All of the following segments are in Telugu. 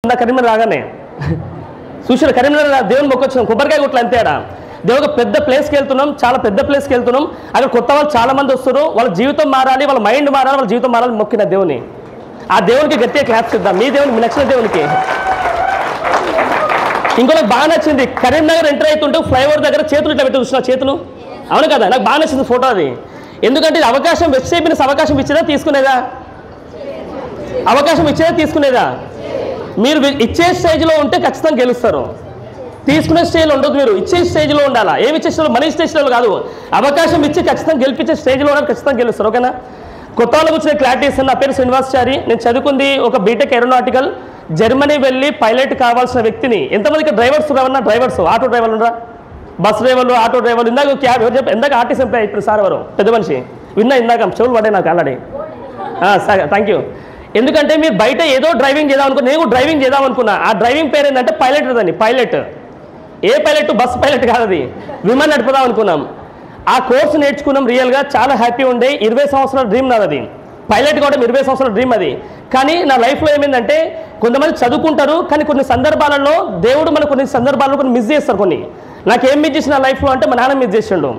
కరీంనగర్ రాగానే చూసారు, కరీంనగర్ దేవుని మొక్కొచ్చాం, కొబ్బరికాయ కొట్లు అంతేడా. దేవుడు పెద్ద ప్లేస్కి వెళ్తున్నాం, చాలా పెద్ద ప్లేస్కి వెళ్తున్నాం. అక్కడ కొత్త వాళ్ళు చాలా మంది వస్తారు, వాళ్ళ జీవితం మారాలి, వాళ్ళ మైండ్ మారాలి, వాళ్ళ జీవితం మారాలి మొక్కిన దేవుని. ఆ దేవునికి గట్టిగా క్లాప్స్ ఇద్దాం. మీ దేవునికి, మీ నచ్చిన దేవునికి. ఇంకోటి బాగా నచ్చింది, కరీంనగర్ ఎంటర్ అవుతుంటే ఫ్లైఓవర్ దగ్గర చేతులు ఇట్లా పెట్టి చూసిన చేతులు. అవును కదా, నాకు బాగా నచ్చింది ఫోటో అది. ఎందుకంటే ఇది అవకాశం, వెబ్సైట్ అవకాశం ఇచ్చేదా తీసుకునేదా? అవకాశం ఇచ్చేదా తీసుకునేదా? మీరు ఇచ్చే స్టేజ్లో ఉంటే ఖచ్చితంగా గెలుస్తారు. తీసుకునే స్టేజ్లో ఉండదు, మీరు ఇచ్చే స్టేజ్లో ఉండాలా. ఏమి ఇచ్చే స్టేజ్లో, మనీ స్టేజ్లో కాదు, అవకాశం ఇచ్చి ఖచ్చితంగా గెలిపించే స్టేజ్లో ఉండాలి, ఖచ్చితంగా గెలుస్తారు. ఓకేనా? కొత్త వాళ్ళకి వచ్చిన క్లారిటీ ఇస్తాను. నా పేరు శ్రీనివాసాచారి, నేను చదువుకుంది ఒక బీటెక్ ఏరోనాటికల్. జర్మనీ వెళ్ళి పైలట్ కావాల్సిన వ్యక్తిని. ఎంతమందికి డ్రైవర్స్ రావన్నా? డ్రైవర్స్, ఆటో డ్రైవర్లు ఉండరా? బస్ డ్రైవర్లు, ఆటో డ్రైవర్లు. ఇందాక క్యాబ్ ఎవరు చెప్పి, ఇందాక ఆర్టీసీ ఎంప్లాయ్ ఇప్పుడు సార్ ఎవరు పెద్ద మనిషి విన్నా, ఇందాక చెవులు పడే నాకు ఆల్రెడీ. Thank you. ఎందుకంటే మీరు బయట ఏదో డ్రైవింగ్ చేద్దాం అనుకున్నా, నేను డ్రైవింగ్ చేద్దాం అనుకున్నా. ఆ డ్రైవింగ్ పేరు ఏంటంటే పైలట్ అండి. పైలట్ ఏ పైలట్? బస్ పైలట్ కాదు, అది విమానం నడుపుదాం అనుకున్నాం. ఆ కోర్సు నేర్చుకున్నాం. రియల్గా చాలా హ్యాపీ ఉండే. 20 సంవత్సరాల డ్రీమ్ నాది అది. పైలట్ కావడం 20 సంవత్సరాల డ్రీమ్ అది. కానీ నా లైఫ్లో ఏమైందంటే, కొంతమంది చదువుకుంటారు కానీ కొన్ని సందర్భాలలో దేవుడు మన కొన్ని సందర్భాలలో కొన్ని మిస్ చేస్తారు. కొన్ని నాకేం మిస్ చేసిన లైఫ్లో అంటే, మా నాన్న మిస్ చేసిండు.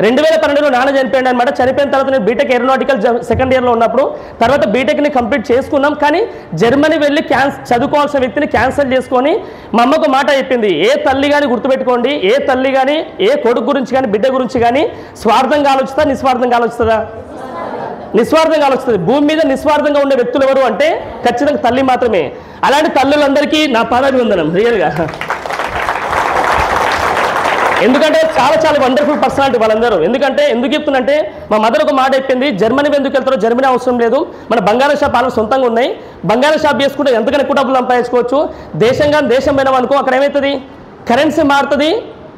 2012లో నాన్న చనిపోయాడు అనమాట. చనిపోయిన తర్వాత నేను బీటెక్ ఏరోనాటికల్ సెకండ్ ఇయర్లో ఉన్నప్పుడు, తర్వాత బీటెక్ని కంప్లీట్ చేసుకున్నాం. కానీ జర్మనీ వెళ్ళి చదువుకోవాల్సిన వ్యక్తిని క్యాన్సిల్ చేసుకొని మా అమ్మకు మాట చెప్పింది, ఏ తల్లి కానీ గుర్తుపెట్టుకోండి, ఏ తల్లి కానీ ఏ కొడుకు గురించి కానీ బిడ్డ గురించి కానీ స్వార్థంగా ఆలోచిస్తా, నిస్వార్థంగా ఆలోచిస్తుందా? నిస్వార్థంగా ఆలోచిస్తుంది. భూమి మీద నిస్వార్థంగా ఉండే వ్యక్తులు ఎవరు అంటే ఖచ్చితంగా తల్లి మాత్రమే. అలాంటి తల్లులందరికీ నా పాదాభివందనం రియల్గా. ఎందుకంటే చాలా చాలా వండర్ఫుల్ పర్సనాలిటీ వాళ్ళందరూ. ఎందుకు చెప్తున్నంటే, మా మదర్ ఒక మాట చెప్పింది, జర్మనీ ఎందుకు వెళ్తారో, జర్మనీ అవసరం లేదు, మన బంగారం షాప్ వాళ్ళకి సొంతంగా ఉన్నాయి, బంగారం షాప్ చేసుకుంటే ఎంతకన్నా ఎక్కువ డబ్బులు సంపాదించుకోవచ్చు. దేశం పోయినాం అనుకో, అక్కడ ఏమవుతుంది, కరెన్సీ మారుతుంది,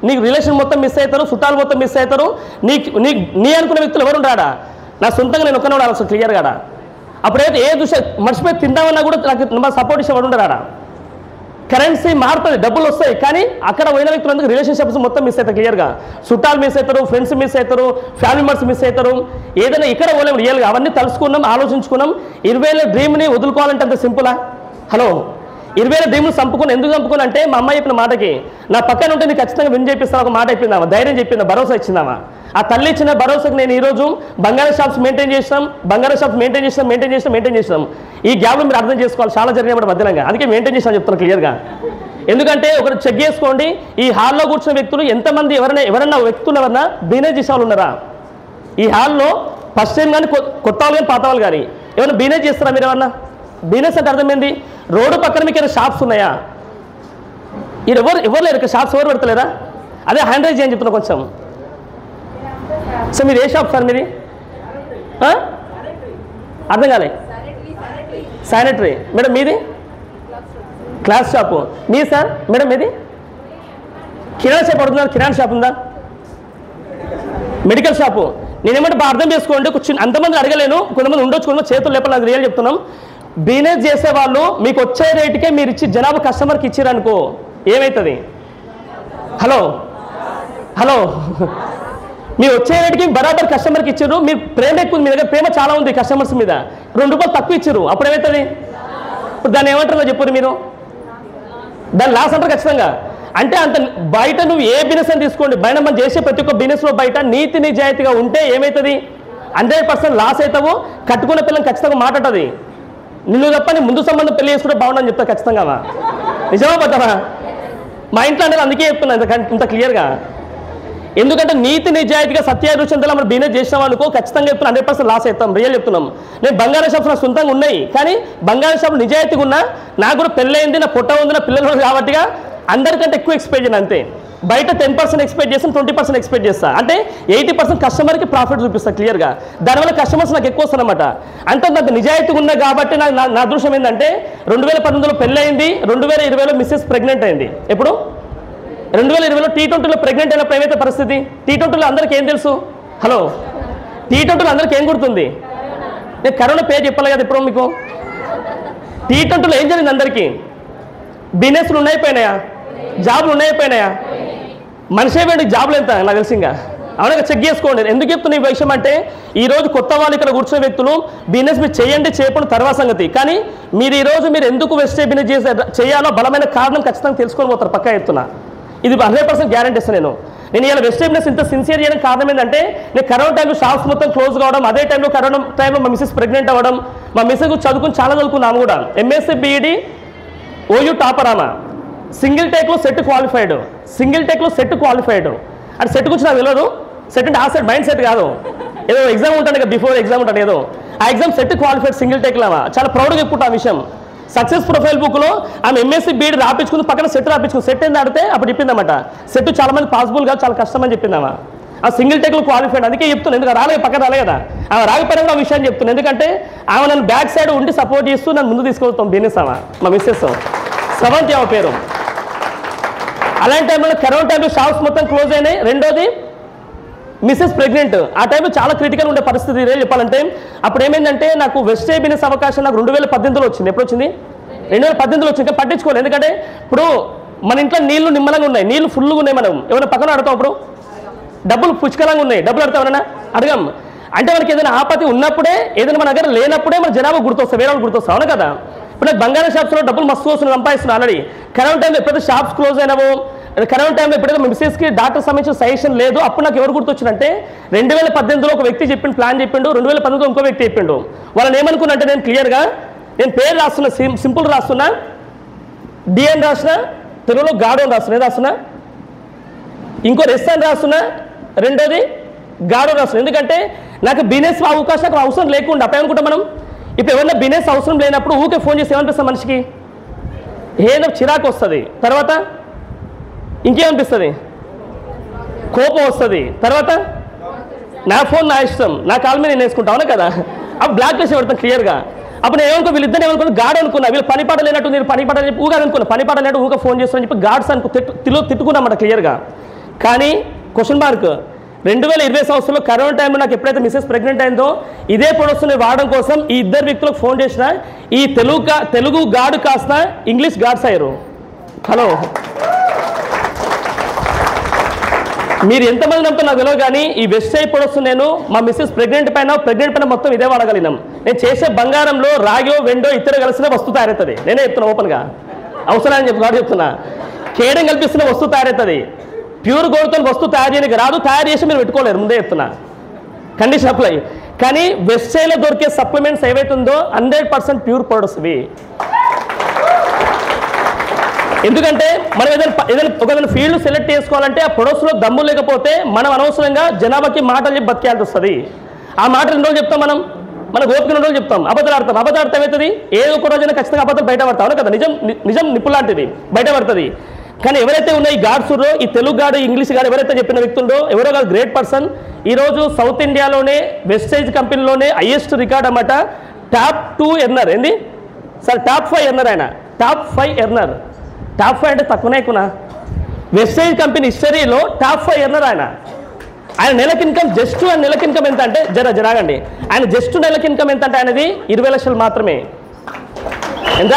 నీకు రిలేషన్ మొత్తం మిస్ అవుతారు, చుట్టాలు మొత్తం మిస్ అవుతారు. నీ అనుకున్న వ్యక్తులు ఎవరు రాడా? నా సొంతంగా నేను ఒక్కనే ఉండాలి క్లియర్గా. అప్పుడైతే ఏ మర్చిపోయి తిందామన్నా కూడా నాకు సపోర్ట్ ఇచ్చేవాడు ఉండరాడా. కరెన్సీ మారుతుంది, డబ్బులు వస్తాయి, కానీ అక్కడ పోయిన వ్యక్తులందుకు రిలేషన్షిప్స్ మొత్తం మిస్ అవుతారు క్లియర్గా. చుట్టాలు మిస్ అవుతారు, ఫ్రెండ్స్ మిస్ అవుతారు, ఫ్యామిలీ మెంబర్స్ మిస్ అవుతారు. ఏదైనా ఇక్కడ పోలేము రియల్గా. అవన్నీ తెలుసుకున్నాం, ఆలోచించుకున్నాం. 20 డ్రీమ్ని వదులుకోవాలంటే అంత సింపులా? హలో, 20 డ్రీమ్లు చంపుకుని. ఎందుకు చంపుకుని అంటే, మా అమ్మాయి చెప్పిన మాటకి, నా పక్కన ఉంటే నీకు ఖచ్చితంగా విన్ చేపిస్తాను ఒక మాట చెప్పిందామా, ధైర్యం చెప్పిందా, భరోసా ఇచ్చిందామా. ఆ తల్లి ఇచ్చిన భరోసాకి నేను ఈరోజు బంగారం షాప్స్ మెయింటైన్ చేసినాం. ఈ గ్యాప్లో మీరు అర్థం చేసుకోవాలి, చాలా జరిగినప్పుడు మధ్యనంగా. అందుకే మెయింటైన్ చేసినా చెప్తాను క్లియర్గా. ఎందుకంటే ఒకరు చెక్ చేసుకోండి, ఈ హాల్లో కూర్చున్న వ్యక్తులు ఎంతమంది, ఎవరైనా వ్యక్తులు ఎవరన్నా బిజినెస్ చేసే వాళ్ళు ఉన్నారా? ఈ హాల్లో ఫస్ట్ టైం కానీ, కొత్త వాళ్ళు కానీ, పాత వాళ్ళు కానీ ఏమైనా బిజినెస్ చేస్తారా మీరు? ఎవరన్నా బిజినెస్ అంటే అర్థమైంది, రోడ్డు పక్కన మీకు ఏమైనా షాప్స్ ఉన్నాయా? ఎవరు లేరు ఇక్కడ, షాప్స్ ఎవరు పెడతలేరా? అదే హ్యాండ్ రైజ్ చేయని చెప్తున్నా కొంచెం. సో మీరు ఏ షాప్ సార్ మీది? అర్థం కాలే. శానిటరీ. మేడం మీది? Class shop. మీ సార్? మేడం మీది? కిరాణా షాప్ అడుగుతున్నారు. కిరాణా షాప్ ఉందా? Medical shop. నేనేమంటే బాగా అర్థం చేసుకోండి, అంతమంది అడగలేను, కొంతమంది ఉండొచ్చు, కొంతమంది చేతులు లేపాలి, నాకు రియల్ చెప్తున్నాం. బిజినెస్ చేసేవాళ్ళు మీకు వచ్చే రేటుకే మీరు ఇచ్చి జనాభా కస్టమర్కి ఇచ్చారనుకో ఏమవుతుంది? హలో మీరు వచ్చే రేటుకి బరాబర్ కస్టమర్కి ఇచ్చారు, మీరు ప్రేమ ఎక్కువ, మీ దగ్గర ప్రేమ చాలా ఉంది కస్టమర్స్ మీద, 2 రూపాయలు తక్కువ ఇచ్చారు, అప్పుడు ఏమవుతుంది? ఇప్పుడు దాన్ని ఏమంటారో చెప్పారు మీరు, దాన్ని లాస్ అంటారు ఖచ్చితంగా. అంటే అంత బయట నువ్వు ఏ బిజినెస్ అని తీసుకోండి, బయట మనం చేసే ప్రతి ఒక్క బిజినెస్లో బయట నీతి నిజాయితీగా ఉంటే ఏమవుతుంది? 100% లాస్ అవుతావు. కట్టుకున్న పిల్లలు ఖచ్చితంగా మాట్లాడుతుంది, నిన్ను తప్ప నీ ముందు సంబంధం పెళ్లి చేసుకుంటే బాగుండని చెప్తా ఖచ్చితంగా. నిజమా పద్దమా? మా ఇంట్లో అంటే అందుకే చెప్తున్నా ఇంత క్లియర్గా. ఎందుకంటే నీతి నిజాయితీగా సత్యాదృష్టంతో మనం బిజినెస్ చేసినాం అనుకో ఖచ్చితంగా చెప్తున్నా 100% లాస్ అవుతాం. రియల్ చెప్తున్నాం. నేను బంగారం షాప్స్ నా సొంతంగా ఉన్నాయి, కానీ బంగారం షాప్ నిజాయితీగా ఉన్నా, నాకు కూడా పెళ్ళయింది, నా పొట్ట ఉంది, నా పిల్లలు కాబట్టిగా అందరికంటే ఎక్కువ ఎక్స్పెక్ట్ చేయను అంతే. బయట 10% ఎక్స్పెక్ట్ చేస్తాను, 20% ఎక్స్పెక్ట్ చేస్తా, అంటే 80% కస్టమర్కి ప్రాఫిట్ చూపిస్తా క్లియర్గా. దానివల్ల కస్టమర్స్ నాకు ఎక్కువ వస్తారనమాట. అంటే నాకు నిజాయితీగా ఉన్నా కాబట్టి నా అదృష్టం ఏంటంటే 2019లో పెళ్ళయింది, 2020లో మిస్సెస్ ప్రెగ్నెంట్ అయింది. ఎప్పుడు? 2020లో T20లో ప్రెగ్నెంట్ అయినప్పుడు ఏమైతే పరిస్థితి? T20లో అందరికీ ఏం తెలుసు? హలో, T20లో అందరికీ ఏం గుర్తుంది? నేను కరోనా పేరు చెప్పాలి కదా ఇప్పుడు మీకు. T20లో ఏం జరిగింది? అందరికీ బిజినెస్లు ఉన్నాయిపోయినాయా? జాబ్లు ఉన్నాయిపోయినాయా? మనిషి వేడి జాబ్లు ఎంత నాకు తెలిసి ఇంకా అవునా, చెక్ చేసుకోండి. ఎందుకు చెప్తున్న ఈ విషయం అంటే ఈరోజు కొత్త వాళ్ళు ఇక్కడ కూర్చున్న వ్యక్తులు బిజినెస్ మీరు చేయండి చేయకుండా తర్వాత సంగతి, కానీ మీరు ఈరోజు మీరు ఎందుకు వెస్టేజ్ బిజినెస్ చేయాలో బలమైన కారణం ఖచ్చితంగా తెలుసుకొని పోతారు పక్కా ఎత్తున. ఇది 100% గ్యారెంటీ ఇస్తాను. నేను ఇలా వెస్టేజ్ బిజినెస్ ఇంత సిన్సియర్ చేయడానికి కారణం ఏంటంటే నేను కరోనా టైంలో షాప్స్ మొత్తం క్లోజ్ కావడం, అదే కరోనా టైంలో మా మిస్సెస్ ప్రెగ్నెంట్ అవ్వడం, మా మిస్సెస్ చదువుకుని చాలా చదువుకున్నాము కూడా, ఎంఎస్సీ బీఈడి ఓయూ టాపర్ ఆమె, సింగిల్ టేక్లో సెట్ క్వాలిఫైడ్, అంటే సెట్ గురించి నాకు తెలియదు. సెట్ అంటే ఆ సెట్ మైండ్ సెట్ కాదు, ఏదో ఎగ్జామ్ ఉంటాను కదా, బిఫోర్ ఎగ్జామ్ ఉంటాను ఏదో, ఆ ఎగ్జామ్ సెట్ క్వాలిఫైడ్ సింగిల్ టేక్లో చాలా ప్రౌడ్గా చెప్పుకుంటా ఆ విషయం. సక్సెస్ ప్రొఫైల్ బుక్లో ఆమె ఎంఎస్సీ బీఈడి రాపించుకుంది, పక్కన సెట్ రాపించుకుంది. సెట్ ఏంది ఆడితే అప్పుడు చెప్పిందన్నమాట, సెట్ చాలా మంది పాసిబుల్ కాదు, చాలా కష్టం అని చెప్పిందామా. ఆ సింగిల్ టేక్లో క్వాలిఫైడ్, అందుకే చెప్తున్నాను, ఎందుకంటే రాలేదు పక్కన రాలే కదా, ఆమె రాకపోయినా కూడా ఆ విషయాన్ని చెప్తున్నాను. ఎందుకంటే ఆమె నన్ను బ్యాక్ సైడ్ ఉండి సపోర్ట్ చేస్తూ నన్ను ముందు తీసుకెళ్తాం బిజినెస్ ఆమె, మా మిస్సెస్ స్రవంతి ఆమె పేరు. అలాంటి టైంలో కరోనా టైంలో షాప్స్ మొత్తం క్లోజ్ అయినాయి. రెండోది మిస్సెస్ ప్రెగ్నెంట్, ఆ టైంలో చాలా క్రిటికల్ ఉండే పరిస్థితి చెప్పాలంటే. అప్పుడు ఏమైందంటే నాకు వెస్టేజ్ బిజినెస్ అవకాశం నాకు 2018లో వచ్చింది. ఎప్పుడు వచ్చింది? 2018లో వచ్చింది. ఇంకా పట్టించుకోలేదు, ఎందుకంటే ఇప్పుడు మన ఇంట్లో నీళ్లు నిమ్మలంగా ఉన్నాయి, నీళ్లు ఫుల్గా ఉన్నాయి, మనం ఏమైనా పక్కన అడతాం, అప్పుడు డబ్బులు పుష్కలంగా ఉన్నాయి, డబ్బులు అడతాం ఎవరైనా అడగం. అంటే మనకి ఏదైనా ఆపత్తి ఉన్నప్పుడే, ఏదైనా మన దగ్గర లేనప్పుడే మన జనాభా గుర్తొస్తాం, వేరే వాళ్ళు గుర్తొస్తాం, అవును కదా. ఇప్పుడు నాకు బంగారం షాప్స్లో డబ్బులు మస్తు వస్తున్నాయి, సంపాదిస్తున్నాను ఆల్రెడీ. కరోనా టైంలో ఎప్పుడైతే షాప్స్ క్లోజ్ అయినావో, కరోనా టైంలో ఎప్పుడైతే మిస్సెస్కి డాక్టర్ సంబంధించిన సజెషన్ లేదు, అప్పుడు నాకు ఎవరు గుర్తొచ్చిందంటే 2018లో ఒక వ్యక్తి చెప్పిండు, ప్లాన్ చెప్పిండు, 2019లో ఇంకో వ్యక్తి చెప్పిండు. వాళ్ళని ఏమనుకున్నా అంటే నేను క్లియర్గా నేను పేరు రాస్తున్నా, సింపుల్ రాస్తున్నా, డిఎన్ రాస్తున్నా, తెలుగులో గాడో రాస్తున్నా, ఏం రాస్తున్నా, ఇంకో రెస్టారెంట్ రాస్తున్నా, రెండోది గాడో రాస్తున్నా. ఎందుకంటే నాకు బిజినెస్ అవకాశం నాకు అవసరం లేకుండా అప్పుడు అనుకుంటాం మనం. ఇప్పుడు ఎవరైనా బిజినెస్ అవసరం లేనప్పుడు ఊకే ఫోన్ చేసి ఏమనిపిస్తుంది మనిషికి, ఏదో చిరాకు వస్తుంది, తర్వాత ఇంకేమనిపిస్తుంది, కోపం వస్తుంది, తర్వాత నా ఫోన్ నా ఇష్టం, నా కాల్ మీద నేను వేసుకుంటా, అవునా కదా. అప్పుడు బ్లాక్ లిస్ట్ పెడతాను క్లియర్గా. అప్పుడు నేను ఏమనుకో వీళ్ళిద్దరు ఏమనుకున్నా గాడ్ అనుకున్నా, వీళ్ళు పని పాట లేనట్టు నేను పని పాట చెప్పి ఊగా అనుకున్నా, పని పాట లేనట్టు ఊగా ఫోన్ చేస్తానని చెప్పి గాడ్స్ అనుకో తిట్టుకున్నామాట క్లియర్గా. కానీ క్వశ్చన్ మార్క్ 2020 సంవత్సరంలో కరోనా టైంలో నాకు ఎప్పుడైతే మిస్సెస్ ప్రెగ్నెంట్ అయిందో ఇదే ప్రొడక్ట్ని వాడడం కోసం ఈ ఇద్దరు వ్యక్తులకు ఫోన్ చేసిన, ఈ తెలుగు గాడు కాస్త ఇంగ్లీష్ గాడ్స్ అయ్యారు. హలో, మీరు ఎంతమంది నమ్ముతారు నాకు తెలియదు, కానీ ఈ వెస్టేజ్ ప్రొడక్ట్స్ నేను మా మిస్సెస్ ప్రెగ్నెంట్ పైన మొత్తం ఇదే వాడగలిగినాం. నేను చేసే బంగారంలో రాగో వెండో ఇతర కలిసిన వస్తువు తయారవుతుంది. నేనే చెప్తున్నా ఓపెన్గా, అవసరాన్ని చెప్పి వాడు చెప్తున్నా, కేడం కల్పిస్తున్న వస్తువు తయారవుతుంది. ప్యూర్ గోల్డ్తో వస్తువు తయారు చేయడానికి రాదు, తయారు చేసి మీరు పెట్టుకోలేరు, ముందే చెప్తున్నా, కండిషన్ అప్లై. కానీ వెస్టేజ్లో దొరికే సప్లిమెంట్స్ ఏవైతుందో 100% ప్యూర్ ప్రొడక్ట్స్ ఇవి. ఎందుకంటే మనం ఏదైనా ఫీల్డ్ సెలెక్ట్ చేసుకోవాలంటే ఆ ప్రొడక్ట్స్లో దమ్ము లేకపోతే మనం అనవసరంగా జనాభాకి మాటలు చెప్పి బతికేయాల్సి వస్తుంది. ఆ మాటలు ఎన్ని రోజులు చెప్తాం మనం, మన ఓపిక 2 రోజులు చెప్తాం, అబద్ధాలు అవుతుంది, ఏదో ఒక రోజైనా ఖచ్చితంగా అబద్ధాలు బయటపడతాం, అవును కదా. నిజం నిప్పు లాంటిది బయటపడుతుంది. కానీ ఎవరైతే ఉన్న ఈ గాడ్సురో, ఈ తెలుగు గాడు ఇంగ్లీష్ గాడు ఎవరైతే చెప్పిన వ్యక్తుండో ఎవరో కాదు, గ్రేట్ పర్సన్. ఈరోజు సౌత్ ఇండియాలోనే వెస్టేజ్ కంపెనీలోనే హైయెస్ట్ రికార్డ్ అన్నమాట, టాప్ 2 ఎర్నర్. ఏంది సార్, టాప్ 5 ఎర్నర్ ఆయన, టాప్ 5 ఎర్నర్. టాప్ 5 అంటే తక్కువనే ఎక్కువనా? వెస్టేజ్ కంపెనీ హిస్టరీలో టాప్ 5 ఎర్నర్ ఆయన. ఆయన నెలకి ఇన్కమ్ జస్ట్, ఆయన నెలకి ఇన్కమ్ ఎంత అంటే జరాగండి, ఆయన జస్ట్ నెలకి ఇన్కమ్ ఎంత అంటే ఆయనది 20 లక్షలు మాత్రమే. ఎంత?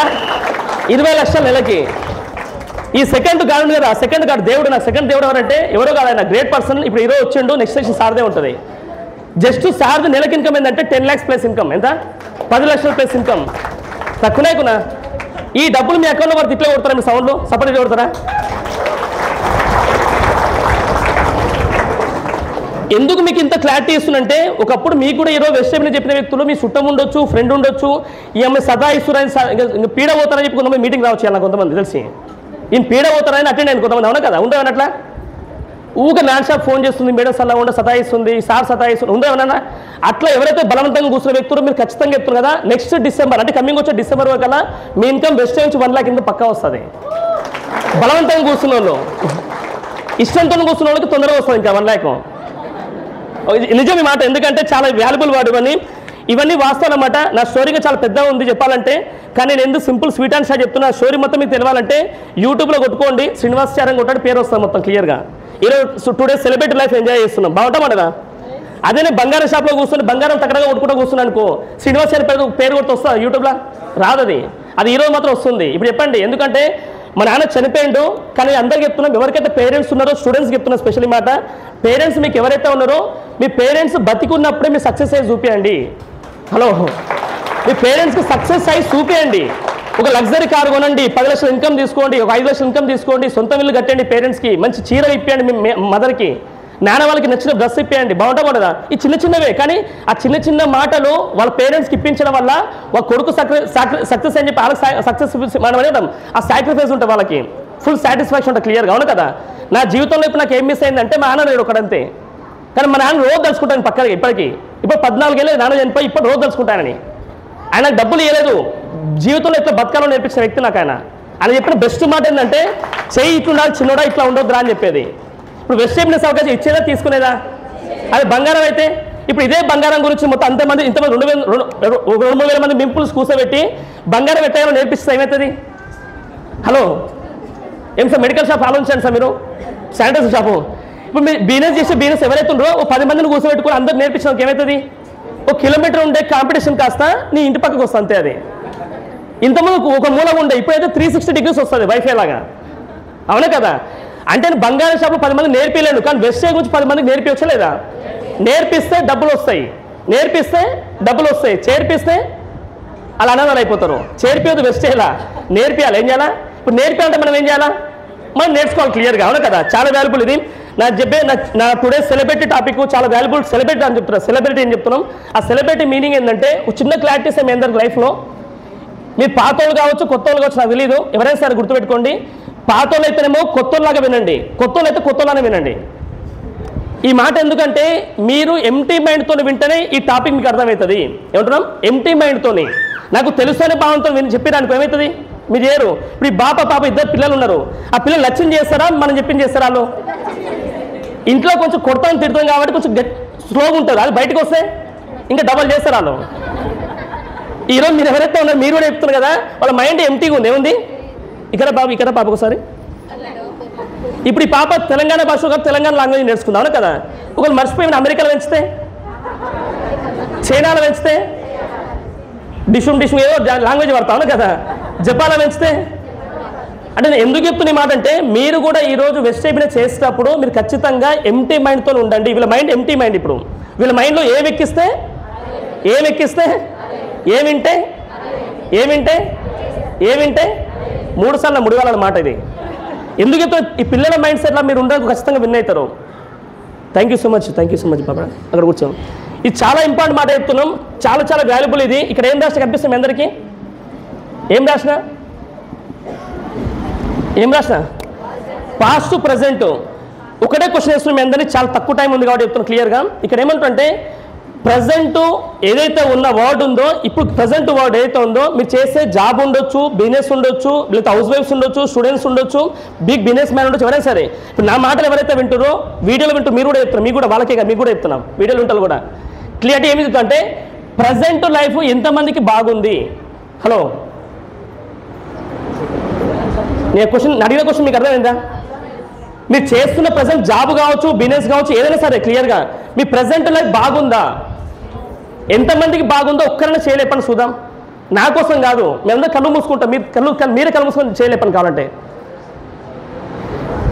20 లక్షలు నెలకి. ఈ సెకండ్ గాడు కదా, సెకండ్ గాడు దేవుడు, నాకు సెకండ్ దేవుడు ఎవరంటే ఎవరో కాదు, ఆయన గ్రేట్ పర్సన్. ఇప్పుడు ఈరోజు వచ్చిండు, నెక్స్ట్ సెషన్ సార్దే ఉంటుంది. జస్ట్ సార్ది నెలకి ఇన్కమ్ ఏంటంటే 10 lakhs ప్లస్ ఇన్కమ్. ఎంత? 10 లక్షల ప్లస్ ఇన్కమ్. తక్కువనే కునా? ఈ డబ్బులు మీ అకౌంట్లో వారు ఇట్లా కొడతారా, మీ సౌండ్లో సపరేట్ కొడతారా? ఎందుకు మీకు ఇంత క్లారిటీ ఇస్తుందంటే, ఒకప్పుడు మీకు కూడా ఈరోజు వెస్టేజ్ చెప్పిన వ్యక్తులు మీ చుట్టం ఉండొచ్చు, ఫ్రెండ్ ఉండొచ్చు, ఈ అమ్మాయి సదా ఇస్తున్నారని పీడ పోతారని చెప్పి కొంతమంది మీటింగ్ రావచ్చు, నాకు కొంతమంది తెలిసి ఈయన పీడ పోతారని అటెండ్ అయింది కొంతమంది, అవునా కదా. ఉండేవని అట్లా ఊక నాన్ షాప్ ఫోన్ చేస్తుంది, మేడం సల్లా ఉండ సతాయిస్తుంది, సార్ సతాయిస్తుంది, ఉండేవన్నా అట్లా ఎవరైతే బలవంతంగా కూర్చున్న వ్యక్తులు మీరు ఖచ్చితంగా చెప్తున్నారు కదా, నెక్స్ట్ డిసెంబర్ అంటే కమింగ్ వచ్చే డిసెంబర్ వరకల్లా మీ ఇన్కమ్ వెస్టేజ్ నుంచి 1 lakh కింద పక్కా వస్తుంది. బలవంతంగా కూర్చున్న వాళ్ళు, ఇష్టంతో కూర్చున్న వాళ్ళకి తొందరగా వస్తుంది ఇంకా 1 lakh. నిజం ఈ మాట, ఎందుకంటే చాలా వాల్యుబుల్ వర్డ్ ఇవన్నీ వాస్తవాలు అన్నమాట. నా స్టోరీగా చాలా పెద్దగా ఉంది చెప్పాలంటే, కానీ నేను ఎందుకు సింపుల్ స్వీట్ అండ్ షార్ట్ చెప్తున్నా. స్టోరీ మొత్తం మీకు తెలవాలంటే యూట్యూబ్లో కొట్టుకోండి, శ్రీనివాసాచార్యం కొట్టాడు, పేరు వస్తుంది మొత్తం క్లియర్గా. ఈరోజు 2 days సెలబ్రిటీ లైఫ్ ఎంజాయ్ చేస్తున్నాం, బాగుంటాం కదా. అదే నేను బంగారం షాప్లో కూర్చొని బంగారం తగ్గడగా కొట్టుకుంటూ కూర్చున్నాను అనుకో, శ్రీనివాసాచార్యం పేరు కొట్టి వస్తా యూట్యూబ్లో రాదు. అది ఈరోజు మాత్రం వస్తుంది. ఇప్పుడు చెప్పండి, ఎందుకంటే మా నాన్న చనిపోయిండు, కానీ అందరికి చెప్తున్నాం, ఎవరికైతే పేరెంట్స్ ఉన్నారో స్టూడెంట్స్ చెప్తున్నా స్పెషల్ మాట, పేరెంట్స్ మీకు ఎవరైతే ఉన్నారో మీ పేరెంట్స్ బతికున్నప్పుడే మీరు సక్సెస్ అయ్యి చూపించండి. హలో, మీ పేరెంట్స్కి సక్సెస్ అయ్యి చూపించండి. ఒక లగ్జరీ కారు కొనండి, 10 లక్షల ఇన్కమ్ తీసుకోండి, ఒక 5 లక్షల ఇన్కమ్ తీసుకోండి, సొంత ఇల్లు కట్టండి, పేరెంట్స్కి మంచి చీర ఇప్పియండి, మీ మదర్కి నాన్న వాళ్ళకి నచ్చిన డ్రెస్ ఇప్పియండి, బాగుంటుందా? ఈ చిన్న చిన్నవే, కానీ ఆ చిన్న చిన్న మాటలు వాళ్ళ పేరెంట్స్కి ఇప్పించడం వల్ల వాళ్ళ కొడుకు సక్సెస్ అని చెప్పి వాళ్ళకి సక్సెస్ మనం అనేద్దాం, ఆ సాక్రిఫైస్ ఉంటుంది, వాళ్ళకి ఫుల్ సాటిస్ఫాక్షన్ ఉంటుంది, క్లియర్గా. అవును కదా? నా జీవితంలో ఇప్పుడు నాకు ఏం మిస్ అయిందంటే మా నాన్న లేడు ఒకడంతే, కానీ మా నాన్న రోజు తలుచుకుంటాను పక్కకి. ఇప్పుడు 14 ఏళ్ళు నాన్న చనిపోయి ఇప్పుడు రోజు తలుచుకుంటానని. ఆయనకు డబ్బులు ఇవ్వలేదు, జీవితంలో ఎట్లా బతకాలో నేర్పించిన వ్యక్తి నాకు ఆయన చెప్పిన బెస్ట్ మాట ఏంటంటే, చెయ్యి ఇట్లుండాలి చిన్నోడా, ఇట్లా ఉండొద్దురా అని చెప్పేది. ఇప్పుడు వెస్ట్ బిజినెస్ అవకాశం ఇచ్చేదా తీసుకునేదా? అది బంగారం అయితే ఇప్పుడు ఇదే బంగారం గురించి మొత్తం ఇంతమంది 2,000-3,000 మంది మింపుల్స్ కూర్చోబెట్టి బంగారం ఎట్టాయో నేర్పిస్తే ఏమవుతుంది? హలో, ఏం సార్ మెడికల్ షాప్ ఆలోచించండి సార్, మీరు శానిటైజర్ షాపు. ఇప్పుడు మీరు బిజినెస్ చేసే బిజినెస్ ఎవరైతే ఉన్నారో 10 మందిని కూర్చోబెట్టుకుని అందరు నేర్పించడానికి ఏమవుతుంది? 1 కిలోమీటర్ ఉండే కాంపిటీషన్ కాస్త నీ ఇంటి పక్కకు వస్తుంది అంతే. అది ఇంతకుముందు ఒక మూలం ఉండే, ఇప్పుడైతే 360 degrees వస్తుంది వైఫై లాగా. అవునా కదా? అంటే బంగారం షాపులో 10 మంది నేర్పిలేను, కానీ వెస్టే గురించి 10 మందికి నేర్పించచ్చా లేదా? నేర్పిస్తే డబ్బులు వస్తాయి, చేర్పిస్తే అలా అనాథాలు అయిపోతారు. చేర్పియదు వెస్టేలా, నేర్పియాలి. ఏం చేయాలా? ఇప్పుడు నేర్పియాలంటే మనం ఏం చేయాలా? మనం నేర్చుకోవాలి క్లియర్గా. అవును కదా? చాలా వాల్యుబుల్ ఇది. నా టుడే సెలబ్రిటీ టాపిక్ చాలా వాల్యుబుల్. సెలబ్రిటీ అని చెప్తున్నా, సెలబ్రిటీ అని చెప్తున్నాం. ఆ సెలబ్రిటీ మీనింగ్ ఏంటంటే, ఒక చిన్న క్లారిటీ మీ అందరికి లైఫ్లో. మీరు పాతోళ్ళు కావచ్చు, కొత్తోళ్ళు కావచ్చు, నాకు తెలియదు, ఎవరైనా సరే గుర్తుపెట్టుకోండి. పాతోళ్ళు అయితేనేమో కొత్తోళ్ళలాగా వినండి, కొత్తోళ్ళు అయితే కొత్తోళ్ళనే వినండి. ఈ మాట ఎందుకంటే, మీరు ఎంటీ మైండ్తో వింటేనే ఈ టాపిక్ మీకు అర్థమవుతుంది. ఏమంటున్నాం? ఎంటీ మైండ్తోని, నాకు తెలుసు అనే భావంతో చెప్పేదానికి ఏమవుతుంది? మీరు చేయరు. ఇప్పుడు ఈ పాప 2 పిల్లలు ఉన్నారు, ఆ పిల్లలు లక్ష్యం చేస్తారా, మనం చెప్పింది చేస్తారా? వాళ్ళు ఇంట్లో కొంచెం కొడతాం తిడతాం కాబట్టి కొంచెం స్లోగా ఉంటుంది, అది బయటకు వస్తే ఇంకా డబల్ చేస్తారు వాళ్ళు. ఈరోజు మీరు ఎవరైతే ఉన్నారు మీరు కూడా చెప్తున్నారు కదా, వాళ్ళ మైండ్ ఎంటీగా ఉంది. ఏముంది? ఇక్కడ పాప ఒకసారి. ఇప్పుడు ఈ పాప తెలంగాణ భాష తెలంగాణ లాంగ్వేజ్ నేర్చుకుందాం. అవును కదా? ఒకళ్ళు మర్చిపోయి అమెరికాలో పెంచితే, చైనాలో పెంచితే, డిషుమ్ ఏదో లాంగ్వేజ్ వాడతాం. అవును కదా? జపాన్లో పెంచితే. అంటే నేను ఎందుకు చెప్తున్న ఈ మాట అంటే, మీరు కూడా ఈరోజు వెస్ట్ బిజినెస్ చేసేటప్పుడు మీరు ఖచ్చితంగా ఎంటీ మైండ్తో ఉండండి. వీళ్ళ మైండ్ ఎంటీ మైండ్. ఇప్పుడు వీళ్ళ మైండ్లో ఏమిక్కిస్తే ఏమింటే 3 సార్లు ముడివాళ్ళ మాట ఇది. ఎందుకు చెప్తారు? ఈ పిల్లల మైండ్ సెట్లో మీరు ఉండడానికి ఖచ్చితంగా విన్ అవుతారు. థ్యాంక్ యూ సో మచ్ బాబా. అక్కడ కూర్చోం. ఇది చాలా ఇంపార్టెంట్ మాట చెప్తున్నాం, చాలా వాల్యుబుల్ ఇది. ఇక్కడ ఏం రాసినా కనిపిస్తుంది మీ అందరికీ? ఏం రాసినా పాస్ట్ టు ప్రజెంట్ ఒకటే క్వశ్చన్ వేస్తున్నాం మీ అందరినీ. చాలా తక్కువ టైం ఉంది కాబట్టి చెప్తున్నాను క్లియర్గా. ఇక్కడ ఏమంటుంటే, ప్రజెంట్ ఏదైతే ఉన్న వర్డ్ ఉందో, ఇప్పుడు ప్రజెంట్ వర్డ్ ఏదైతే ఉందో, మీరు చేసే జాబ్ ఉండొచ్చు, బిజినెస్ ఉండొచ్చు, లేదా హౌస్ వైఫ్స్ ఉండొచ్చు, స్టూడెంట్స్ ఉండొచ్చు, బిగ్ బిజినెస్ మ్యాన్ ఉండొచ్చు, ఎవరైనా సరే. ఇప్పుడు నా మాటలు ఎవరైతే వింటారో, వీడియోలో మీరు కూడా చెప్తున్నారు, మీకు కూడా వాళ్ళకే మీకు కూడా చెప్తున్నాం, వీడియోలు ఉంటారు కూడా. క్లియర్టీ ఏమి చెప్తుంటే, ప్రజెంట్ లైఫ్ ఎంతమందికి బాగుంది? హలో, నేను అడిగిన క్వశ్చన్ మీకు అర్థమైందా? మీరు చేస్తున్న ప్రజెంట్ జాబ్ కావచ్చు, బిజినెస్ కావచ్చు, ఏదైనా సరే క్లియర్గా మీ ప్రజెంట్ లైఫ్ బాగుందా? ఎంతమందికి బాగుందో ఒక్కరైనా చేయలేపని చూద్దాం. నా కోసం కాదు, మేమందరూ కళ్ళు మూసుకుంటాం, మీరే కళ్ళు మూసుకొని చేయలేపని కావాలంటే.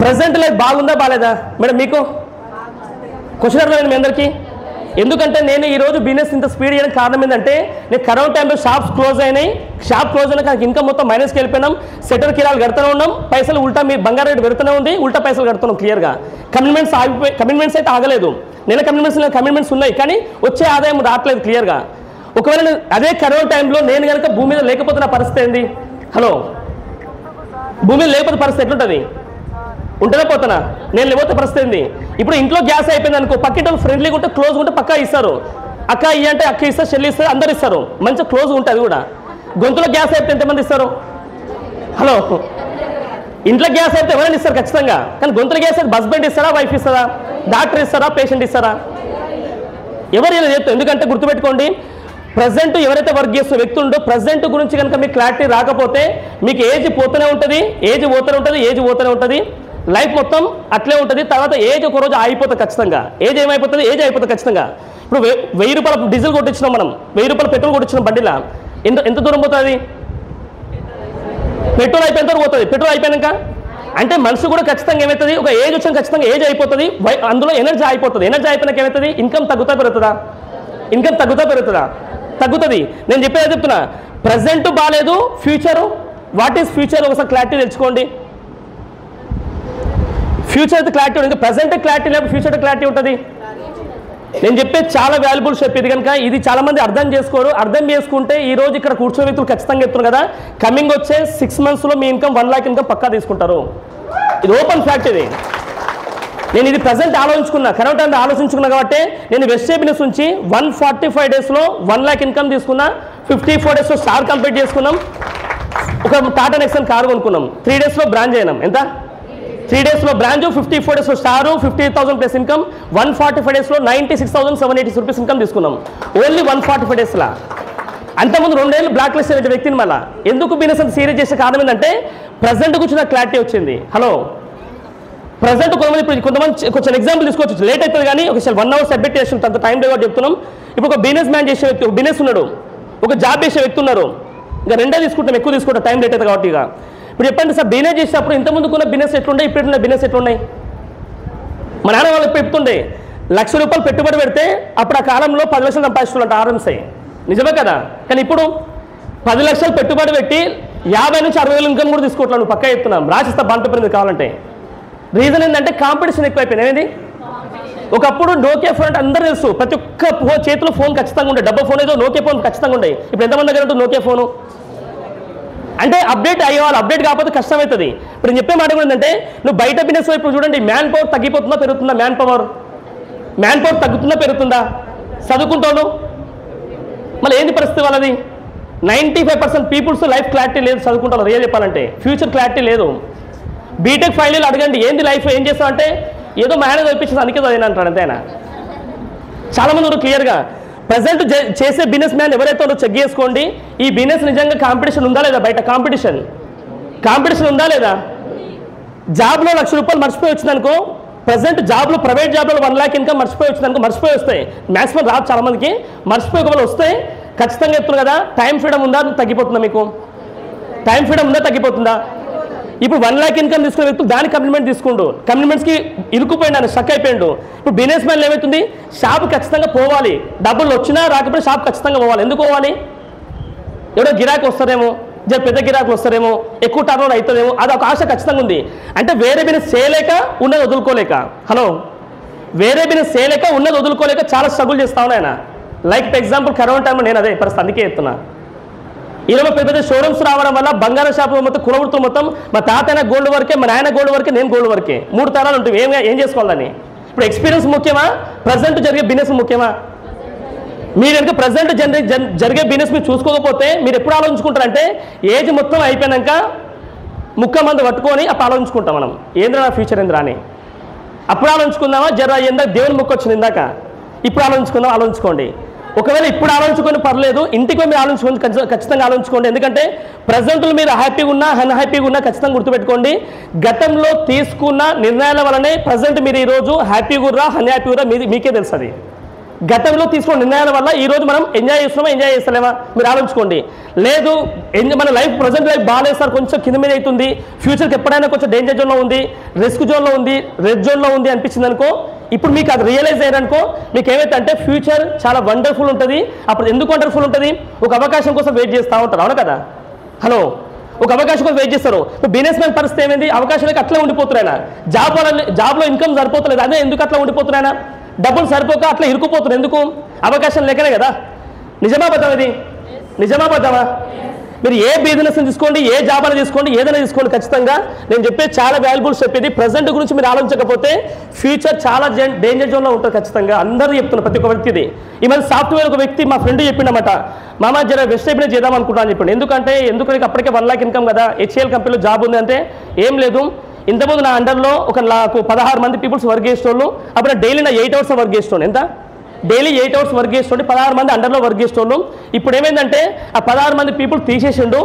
ప్రజెంట్ లైఫ్ బాగుందా బాగాలేదా మేడం? మీకు క్వశ్చన్ అర్థమైంది మీ అందరికీ? ఎందుకంటే నేను ఈరోజు బిజినెస్ ఇంత స్పీడ్ చేయడానికి కారణం ఏంటంటే, నేను కరోనా టైంలో షాప్స్ క్లోజ్ అయినాయి నాకు ఇన్కమ్ మొత్తం మైనస్కి వెళ్ళిపోయినాం, సెటర్ కిరాలు కడుతూనే ఉన్నాం, పైసలు ఉల్టా మీ బంగారు రేటు పెడుతూనే ఉంది, ఉల్టా పైసలు కడుతున్నాం క్లియర్గా. కమిట్మెంట్స్ అయితే ఆగలేదు, కమిట్మెంట్స్ ఉన్నాయి, కానీ వచ్చే ఆదాయం రావట్లేదు క్లియర్గా. ఒకవేళ అదే కరోనా టైంలో నేను కనుక భూమి మీద లేకపోతే నా పరిస్థితి ఏంది? హలో, భూమి మీద లేకపోతే పరిస్థితి ఎట్లుంటుంది? ఉంటేనే పోతున్నా, నేను లేకపోతే పరిస్థితి ఏంది? ఇప్పుడు ఇంట్లో గ్యాస్ అయిపోయింది అనుకో, పక్కింటి ఫ్రెండ్లీగా ఉంటే క్లోజ్గా ఉంటే పక్కా ఇస్తారు. అక్క ఇయ్య అంటే అక్క ఇస్తారు, చెల్లి ఇస్తారు, అందరు ఇస్తారు, మంచిగా క్లోజ్గా ఉంటుంది. కూడా గొంతులో గ్యాస్ అయితే ఎంతమంది ఇస్తారు? హలో, ఇంట్లో గ్యాస్ అయితే ఎవరైనా ఇస్తారు ఖచ్చితంగా, కానీ గొంతులో గ్యాస్ అయితే హస్బెండ్ ఇస్తారా, వైఫ్ ఇస్తారా, డాక్టర్ ఇస్తారా, పేషెంట్ ఇస్తారా? ఎవరైనా చెప్తారు. ఎందుకంటే గుర్తుపెట్టుకోండి, ప్రజెంట్ ఎవరైతే వర్క్ చేస్తున్న వ్యక్తి ఉండో, ప్రజెంట్ గురించి కనుక మీకు క్లారిటీ రాకపోతే మీకు ఏజ్ పోతూనే ఉంటుంది, లైఫ్ మొత్తం అట్లే ఉంటుంది. తర్వాత ఏజ్ ఒక రోజు ఆగిపోతుంది ఖచ్చితంగా. ఏజ్ అయిపోతుంది ఖచ్చితంగా. ఇప్పుడు 1000 రూపాయలు డీజిల్ కొట్టించినాం, మనం 1000 రూపాయలు పెట్రోల్ కొట్టించినాం బండిలా, ఎంత దూరం పోతుంది? పెట్రోల్ అయిపోయిన తర్వాత పోతుంది. పెట్రోల్ అయిపోయాక అంటే మనిషి కూడా ఖచ్చితంగా ఏమవుతుంది, ఒక ఏజ్ వచ్చిన ఖచ్చితంగా ఏజ్ అయిపోతుంది, అందులో ఎనర్జీ అయిపోతుంది. ఎనర్జీ అయిపోయినాక ఏమవుతుంది, ఇన్కమ్ తగ్గుతా పెరుగుతుందా? ఇన్కమ్ తగ్గుతా పెరుగుతుందా? తగ్గుతుంది. నేను చెప్పేది చెప్తున్నా, ప్రజెంట్ బాగాలేదు, ఫ్యూచరు వాట్ ఈస్ ఫ్యూచర్ ఒకసారి క్లారిటీ తెచ్చుకోండి. ఫ్యూచర్ అయితే క్లారిటీ ఉంటుంది, ప్రజెంట్ క్లారిటీ లేకపోతే ఫ్యూచర్ క్లారిటీ ఉంటుంది. నేను చెప్పేది చాలా వాల్యుబుల్ స్టెప్ ఇది కనుక ఇది చాలా మంది అర్థం చేసుకోరు. అర్థం చేసుకుంటే ఈ రోజు ఇక్కడ కూర్చొని వ్యక్తులు ఖచ్చితంగా చెప్తున్నారు కదా, కమింగ్ వచ్చే 6 monthsలో మీ ఇన్కమ్ 1 lakh ఇన్కమ్ పక్కా తీసుకుంటారు. ఇది ఓపెన్ ఫ్యాక్ట్. ఇది నేను ఇది ప్రజెంట్ ఆలోచించుకున్నా, కరెంట్ టైంలో ఆలోచించుకున్నా కాబట్టి నేను వెస్టే బిజినెస్ నుంచి 145 daysలో 1 lakh ఇన్కమ్ తీసుకున్నా. 54 daysలో స్టార్ కంప్లీట్ చేసుకున్నాం. ఒక టాటా నెక్సన్ కారు కొనుక్కున్నాం. 3 daysలో బ్రాంచ్ అయినాం. ఎంత? 3 daysలో బ్రాంచ్, 54 daysలో స్టారు, 50,000 ప్లస్ ఇన్కమ్. 145 daysలో 96,780 రూపీస్ ఇన్కమ్ తీసుకున్నాం. ఓన్లీ 145 daysలా. అంతకుముందు 2 ఏళ్ళు బ్లాక్ లిస్ట్ అనే వ్యక్తిని మళ్ళీ ఎందుకు బిజినెస్ అంత సీరియస్ చేసే కారణం ఏంటంటే ప్రజెంట్ గురించి నాకు క్లారిటీ వచ్చింది. హలో, ప్రజెంట్ కొంతమంది కొంచెం ఎగ్జాంపుల్ తీసుకోవచ్చు, లేట్ అవుతుంది కానీ ఒక 1 hour సబ్మిట్ చేసి అంత టైం లేవో చెప్తున్నాం. ఇప్పుడు ఒక బిజినెస్ మ్యాన్ చేసే వ్యక్తి, ఒక బిజినెస్ ఉన్నాడు, ఒక జాబ్ చేసే వ్యక్తి ఉన్నారు. ఇంకా రెండే తీసుకుంటాం, ఎక్కువ తీసుకుంటాం, టైం లేట్ అవుతుంది కాబట్టి. ఇక ఇప్పుడు చెప్పండి సార్, బిజినెస్ చేసేటప్పుడు ఇంతకుముందుకున్న బిజినెస్ ఎట్లుండే, ఇప్పుడున్న బిజినెస్ ఎట్లున్నాయి? మా నాన్న వాళ్ళు చెప్తుండే, ₹1,00,000 పెట్టుబడి పెడితే అప్పుడు ఆ కాలంలో 10 లక్షలు సంపాదిస్తున్నట్టు ఆర్ఎంసీ. నిజమే కదా? కానీ ఇప్పుడు 10 లక్షలు పెట్టుబడి పెట్టి 50 నుంచి 60,000 ఇన్కమ్ కూడా తీసుకోవట్లేదు. నువ్వు పక్కా చెప్తున్నాం, రాసిస్తా బాండ్ పేపర్ కావాలంటే. రీజన్ ఏంటంటే కాంపిటీషన్ ఎక్కువైపోయింది. ఏమైంది? ఒకప్పుడు నోకియా ఫోన్ అంటే అందరూ తెలుసు, ప్రతి ఒక్క చేతిలో ఫోన్ ఖచ్చితంగా ఉండే, డబ్బా ఫోన్ ఏదో నోకియా ఫోన్ ఖచ్చితంగా ఉండే. ఇప్పుడు ఎంతమంది దగ్గర ఉంటుంది నోకియా ఫోను? అంటే అప్డేట్ అయ్యేవాళ్ళు, అప్డేట్ కాకపోతే కష్టమవుతుంది. ఇప్పుడు నేను చెప్పే మాట కూడా ఏంటంటే, నువ్వు బయట బిజినెస్ ఇప్పుడు చూడండి, మ్యాన్ పవర్ తగ్గిపోతుందా పెరుగుతుందా? మ్యాన్ పవర్ తగ్గుతుందా పెరుగుతుందా? చదువుకుంటాను మళ్ళీ ఏంది పరిస్థితి వాళ్ళది? 95% పీపుల్స్ లైఫ్ క్లారిటీ లేదు, చదువుకుంటారు. రియల్ చెప్పాలంటే ఫ్యూచర్ క్లారిటీ లేదు. బీటెక్ ఫైనల్ ఇయర్ అడగండి, ఏంది లైఫ్ ఏం చేస్తావు అంటే, ఏదో మేనేజ్ అయిపించింది అందుకే చదివిన అంటాడు అంతేనా. చాలామంది ఉన్నారు క్లియర్గా. ప్రజెంట్ చేసే బిజినెస్ మ్యాన్ ఎవరైతే ఉన్నారో చెక్ చేసుకోండి, ఈ బిజినెస్ నిజంగా కాంపిటీషన్ ఉందా లేదా? బయట కాంపిటీషన్ ఉందా లేదా? జాబ్లో ₹1,00,000 మర్చిపోయి వచ్చిందనుకో, ప్రజెంట్ జాబ్లో ప్రైవేట్ జాబ్లో 1 lakh ఇన్కమ్ మర్చిపోయి వచ్చిందనుకో, మర్చిపోయి వస్తాయి. మ్యాక్సిమం రాదు చాలా మందికి, మర్చిపోయి ఒకవేళ వస్తే ఖచ్చితంగా చెప్తున్నారు కదా, టైం ఫ్రీడమ్ ఉందా తగ్గిపోతుందా? మీకు టైం ఫ్రీడమ్ ఉందా తగ్గిపోతుందా? ఇప్పుడు 1 lakh ఇన్కమ్ తీసుకునే వ్యక్తులు దాని కమిట్మెంట్ తీసుకుంటూ కమిట్మెంట్స్కి ఇరుక్కుపోయిండు, ఆయన స్టక్ అయిపోయిండు. ఇప్పుడు బిజినెస్ మ్యాన్ ఏమవుతుంది, షాప్ ఖచ్చితంగా పోవాలి, డబ్బులు వచ్చినా రాకపోతే షాప్ ఖచ్చితంగా పోవాలి. ఎందుకు పోవాలి? ఎవరో గిరాకీ వస్తారేమో, పెద్ద గిరాకులు వస్తారేమో, ఎక్కువ టర్న్ ఓవర్ అవుతుందేమో, అది ఒక ఆశ ఖచ్చితంగా ఉంది. అంటే వేరే బిజినెస్ చేయలేక ఉన్నది వదులుకోలేక, హలో, వేరే బిజినెస్ చేయలేక ఉన్నది వదులుకోలేక చాలా స్ట్రగుల్ చేస్తా ఉన్నా ఆయన. లైక్ ఫర్ ఎగ్జాంపుల్ కరోనా టైంలో నేను అదే పరిస్థితి, అందుకే చెప్తున్నా. ఈరోజు పెద్ద షోరూమ్స్ రావడం వల్ల బంగారం షాపులు మొత్తం కులవృత్తులు మొత్తం, మా తాతైనా గోల్డ్ వర్కే, మా నాయన గోల్డ్ వర్కే, నేను గోల్డ్ వర్కే, 3 తరాలు ఉంటుంది. ఏం చేసుకోవాలని? ఇప్పుడు ఎక్స్పీరియన్స్ ముఖ్యమా, ప్రజెంట్ జరిగే బిజినెస్ ముఖ్యమా? మీరు కనుక ప్రజెంట్ జరిగే బిజినెస్ మీరు చూసుకోకపోతే మీరు ఎప్పుడు ఆలోచించుకుంటారంటే, ఏజ్ మొత్తం అయిపోయాక ముక్క మంది పట్టుకొని అప్పుడు ఆలోచించుకుంటాం మనం, ఏంద్రా నా ఫ్యూచర్ ఏంద్రా అని. అప్పుడు ఆలోచించుకుందామా, ఇందాక దేవుని ముక్క వచ్చింది ఇందాక, ఇప్పుడు ఆలోచించుకోండి. ఒకవేళ ఇప్పుడు ఆలోచించుకొని పర్లేదు, ఇంటికి మీరు ఆలోచించుకొని ఖచ్చితంగా ఆలోచించుకోండి. ఎందుకంటే ప్రజెంట్లో మీరు హ్యాపీగా ఉన్నా అన్హ్యాపీగా ఉన్నా ఖచ్చితంగా గుర్తుపెట్టుకోండి, గతంలో తీసుకున్న నిర్ణయాల వల్లనే ప్రజెంట్ మీరు ఈరోజు హ్యాపీగా ఉర్రా అన్హ్యాపీగా ఉర్రా మీకే తెలుస్తుంది. గతంలో తీసుకున్న నిర్ణయాల వల్ల ఈరోజు మనం ఎంజాయ్ చేస్తున్నామా ఎంజాయ్ చేస్తలేమా మీరు ఆలోచించుకోండి. లేదు మన లైఫ్ ప్రజెంట్ లైఫ్ బాగాలేదు సార్, కొంచెం కింద మీద అవుతుంది, ఫ్యూచర్కి ఎప్పుడైనా కొంచెం డేంజర్ జోన్లో ఉంది, రిస్క్ జోన్లో ఉంది, రెడ్ జోన్లో ఉంది అనిపించింది అనుకో, ఇప్పుడు మీకు అది రియలైజ్ అయ్యారనుకో, మీకు ఏమైతే అంటే ఫ్యూచర్ చాలా వండర్ఫుల్ ఉంటుంది. అప్పుడు ఎందుకు వండర్ఫుల్ ఉంటుంది? ఒక అవకాశం కోసం వెయిట్ చేస్తూ ఉంటారు, అవును కదా? హలో, ఒక అవకాశం కోసం వెయిట్ చేస్తారు. బిజినెస్ మ్యాన్ పరిస్థితి ఏమైంది? అవకాశాలకి అట్లా ఉండిపోతున్నాయన, జాబ్లో ఇన్కమ్ సరిపోతలేదు, అదే ఎందుకు అట్లా ఉండిపోతున్నాయన? డబ్బులు సరిపోక అట్లా ఇరుక్కుపోతున్నారు. ఎందుకు? అవకాశం లేకనే కదా. నిజమా బద్దం? ఇది నిజమా బద్దమా? మీరు ఏ బిజినెస్ తీసుకోండి, ఏ జాబ్ అని తీసుకోండి, ఏదైనా తీసుకోండి, ఖచ్చితంగా నేను చెప్పేది చాలా వాల్యుబుల్స్ చెప్పేది. ప్రజెంట్ గురించి మీరు ఆలోచించకపోతే ఫ్యూచర్ చాలా డేంజర్ జోన్లో ఉంటుంది ఖచ్చితంగా. అందరూ చెప్తున్నారు, ప్రతి ఒక్క వ్యక్తిది. ఈ మధ్య సాఫ్ట్వేర్ ఒక వ్యక్తి మా ఫ్రెండ్ చెప్పిండమాట, మామ జర వెస్ట్ బిజినెస్ చేద్దాం అనుకుంటాను అని చెప్పిండు. ఎందుకంటే అప్పటికే 1 lakh ఇన్కమ్ కదా, HCL కంపెనీలో జాబ్ ఉంది అంటే ఏం లేదు. ఇంతకుముందు నా అండర్లో నాకు 16 మంది పీపుల్స్ వర్క్ చేసేటోళ్ళు, అప్పుడు డైలీ నా 8 hours వర్క్ చేసేటోళ్ళు. ఎంత? డైలీ 8 hours వర్క్ చేస్తుంటే 16 మంది అండర్లో వర్క్ చేసేటోళ్ళు. ఇప్పుడు ఏమైందంటే ఆ 16 మంది పీపుల్ తీసేసిండు,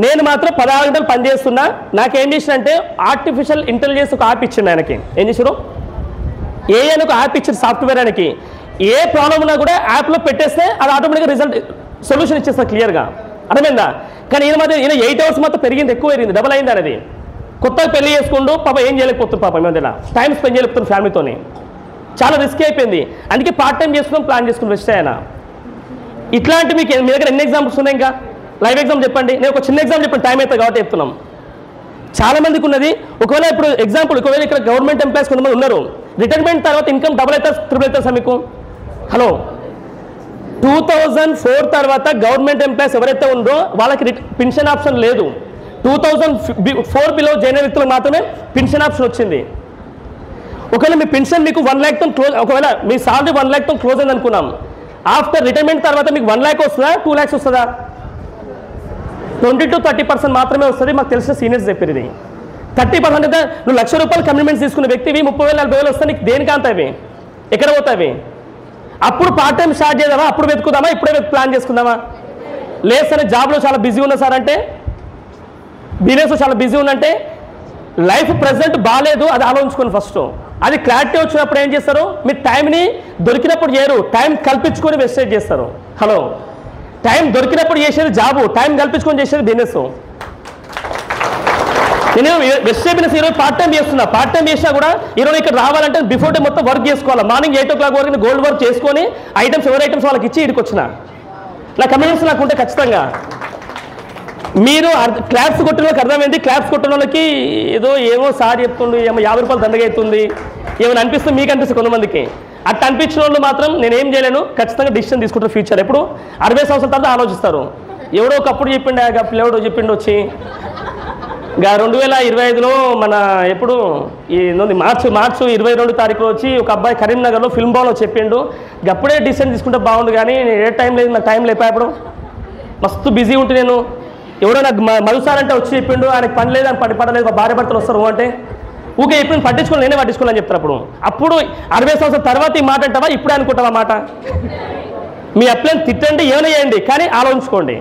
నేను మాత్రం 16 గంటలు పనిచేస్తున్నా. నాకేం చేసిందంటే ఆర్టిఫిషియల్ ఇంటెలిజెన్స్ ఒక యాప్ ఇచ్చిండు ఆయనకి. ఏం చేసారు? AI ఒక యాప్ ఇచ్చింది సాఫ్ట్వేర్ ఆయనకి. ఏ ప్రాబ్లం ఉన్నా కూడా యాప్లో పెట్టేస్తే అది ఆటోమేటిక్గా సొల్యూషన్ ఇచ్చేస్తారు క్లియర్గా. అర్థమైందా? కానీ ఈయన 8 hours మొత్తం పెరిగింది, ఎక్కువ పెరిగింది, డబల్ అయింది అనేది. కొత్తగా పెళ్లి చేసుకుంటూ పాప ఏం చేయలేకపోతుంది, పాప మధ్యలో టైం స్పెండ్ చేయలేకపోతుంది ఫ్యామిలీతోని, చాలా రిస్క్ అయిపోయింది. అందుకే పార్ట్ టైం చేసుకుని ప్లాన్ చేసుకుని వెస్ట్ అయ్యాను. ఇట్లాంటి మీకు మీ దగ్గర ఎన్ని ఎగ్జాంపుల్స్ ఉన్నాయి? ఇంకా లైవ్ ఎగ్జామ్ చెప్పండి. నేను ఒక చిన్న ఎగ్జామ్ చెప్పండి, టైం అవుతుంది కాబట్టి చెప్తున్నాం. చాలా మందికి ఉన్నది. ఒకవేళ ఇప్పుడు ఎగ్జాంపుల్, ఒకవేళ ఇక్కడ గవర్నమెంట్ ఎంప్లాయీస్ కొంతమంది ఉన్నారు, రిటైర్మెంట్ తర్వాత ఇన్కమ్ డబుల్ అవుతా ట్రిపుల్ అవుతా సార్ మీకు? హలో, 2004 తర్వాత గవర్నమెంట్ ఎంప్లాయీస్ ఎవరైతే ఉందో వాళ్ళకి పెన్షన్ ఆప్షన్ లేదు. 2004 బిలో జైన వ్యక్తులకు మాత్రమే పెన్షన్ ఆప్షన్ వచ్చింది. ఒకవేళ మీ పెన్షన్ మీకు 1 lakh తో క్లోజ్, ఒకవేళ మీ సాలరీ 1 lakh తో క్లోజ్ అయింది అనుకున్నాం, ఆఫ్టర్ రిటైర్మెంట్ తర్వాత మీకు 1 lakh వస్తుందా, 2 lakhs వస్తుందా? 20 to 30% మాత్రమే వస్తుంది. మాకు తెలిసిన సీనియర్స్ చెప్పారు ఇది. 30% అయితే నువ్వు ₹1,00,000 కమిట్మెంట్స్ తీసుకున్న వ్యక్తివి 30,000 40,000 వస్తే నీకు దేనికి అంతవి, ఎక్కడ పోతావి? అప్పుడు పార్ట్ టైం స్టార్ట్ చేద్దామా, అప్పుడు వెతుకుదామా, ఇప్పుడే ప్లాన్ చేసుకుందామా? లేదు సార్ జాబ్లో చాలా బిజీ ఉన్నా సార్ అంటే, బిజినెస్లో చాలా బిజీ ఉన్నంటే, లైఫ్ ప్రెజెంట్ బాగాలేదు అది ఆలోచించుకోండి ఫస్ట్. అది క్లారిటీ వచ్చినప్పుడు ఏం చేస్తారు, మీరు టైంని దొరికినప్పుడు చేయరు, టైం కల్పించుకొని వెస్టేజ్ చేస్తారు. హలో, టైం దొరికినప్పుడు చేసేది జాబు, టైం కల్పించుకొని చేసేది బిజినెస్. నేను వెస్టే బిజినెస్ ఈరోజు పార్ట్ టైం చేస్తున్నా, పార్ట్ టైం చేసినా కూడా ఈరోజు ఇక్కడ రావాలంటే బిఫోర్ డే మొత్తం వర్క్ చేసుకోవాలి. మార్నింగ్ 8 o'clock వరకు గోల్డ్ వర్క్ చేసుకొని ఐటమ్స్ ఎవరి ఐటమ్స్ వాళ్ళకి ఇచ్చి ఇక్కడికి వచ్చిన. నా కమిట్మెంట్స్ నాకు ఉంటే ఖచ్చితంగా మీరు క్లాప్స్ కొట్టిన వాళ్ళకి అర్థమైంది. క్లాప్స్ కొట్టిన వాళ్ళకి ఏమో సార్ చెప్తుండు, ఏమో ₹50 దండగా అవుతుంది, ఏమైనా అనిపిస్తుంది, మీకు అనిపిస్తుంది కొంతమందికి. అట్లా అనిపించిన వాళ్ళు మాత్రం నేనేం చేయలేను, ఖచ్చితంగా డిసిషన్ తీసుకుంటారు ఫ్యూచర్. ఎప్పుడు 60 సంవత్సరాల తర్వాత ఆలోచిస్తారు. ఎవడో ఒకప్పుడు చెప్పిండు, ఎవడో చెప్పిండు వచ్చి 2025లో మన ఎప్పుడు ఈ మార్చి 22 తారీఖులో వచ్చి ఒక అబ్బాయి కరీంనగర్లో ఫిల్మ్ బాల్లో చెప్పిండు, అప్పుడే డిసిషన్ తీసుకుంటే బాగుండు, కానీ నేను ఏ టైం లేదు, నాకు టైం లేపాప్పుడు మస్తు బిజీ ఉంటే నేను ఎవడో నాకు మధుసారంటే వచ్చి చెప్పిండు, ఆయనకు పని లేదు, ఆయన పడలేదు, భార్య భర్తలు వస్తారు అంటే ఊకే చెప్పిండు, పట్టించుకోవాలి, నేనే పట్టించుకోవాలని చెప్తారు. అప్పుడు 60 సంవత్సరాల తర్వాత ఈ మాట అంటావా, ఇప్పుడే అనుకుంటావా మాట? మీ అప్లైని తిట్టండి, ఏమైనా చేయండి, కానీ ఆలోచించుకోండి.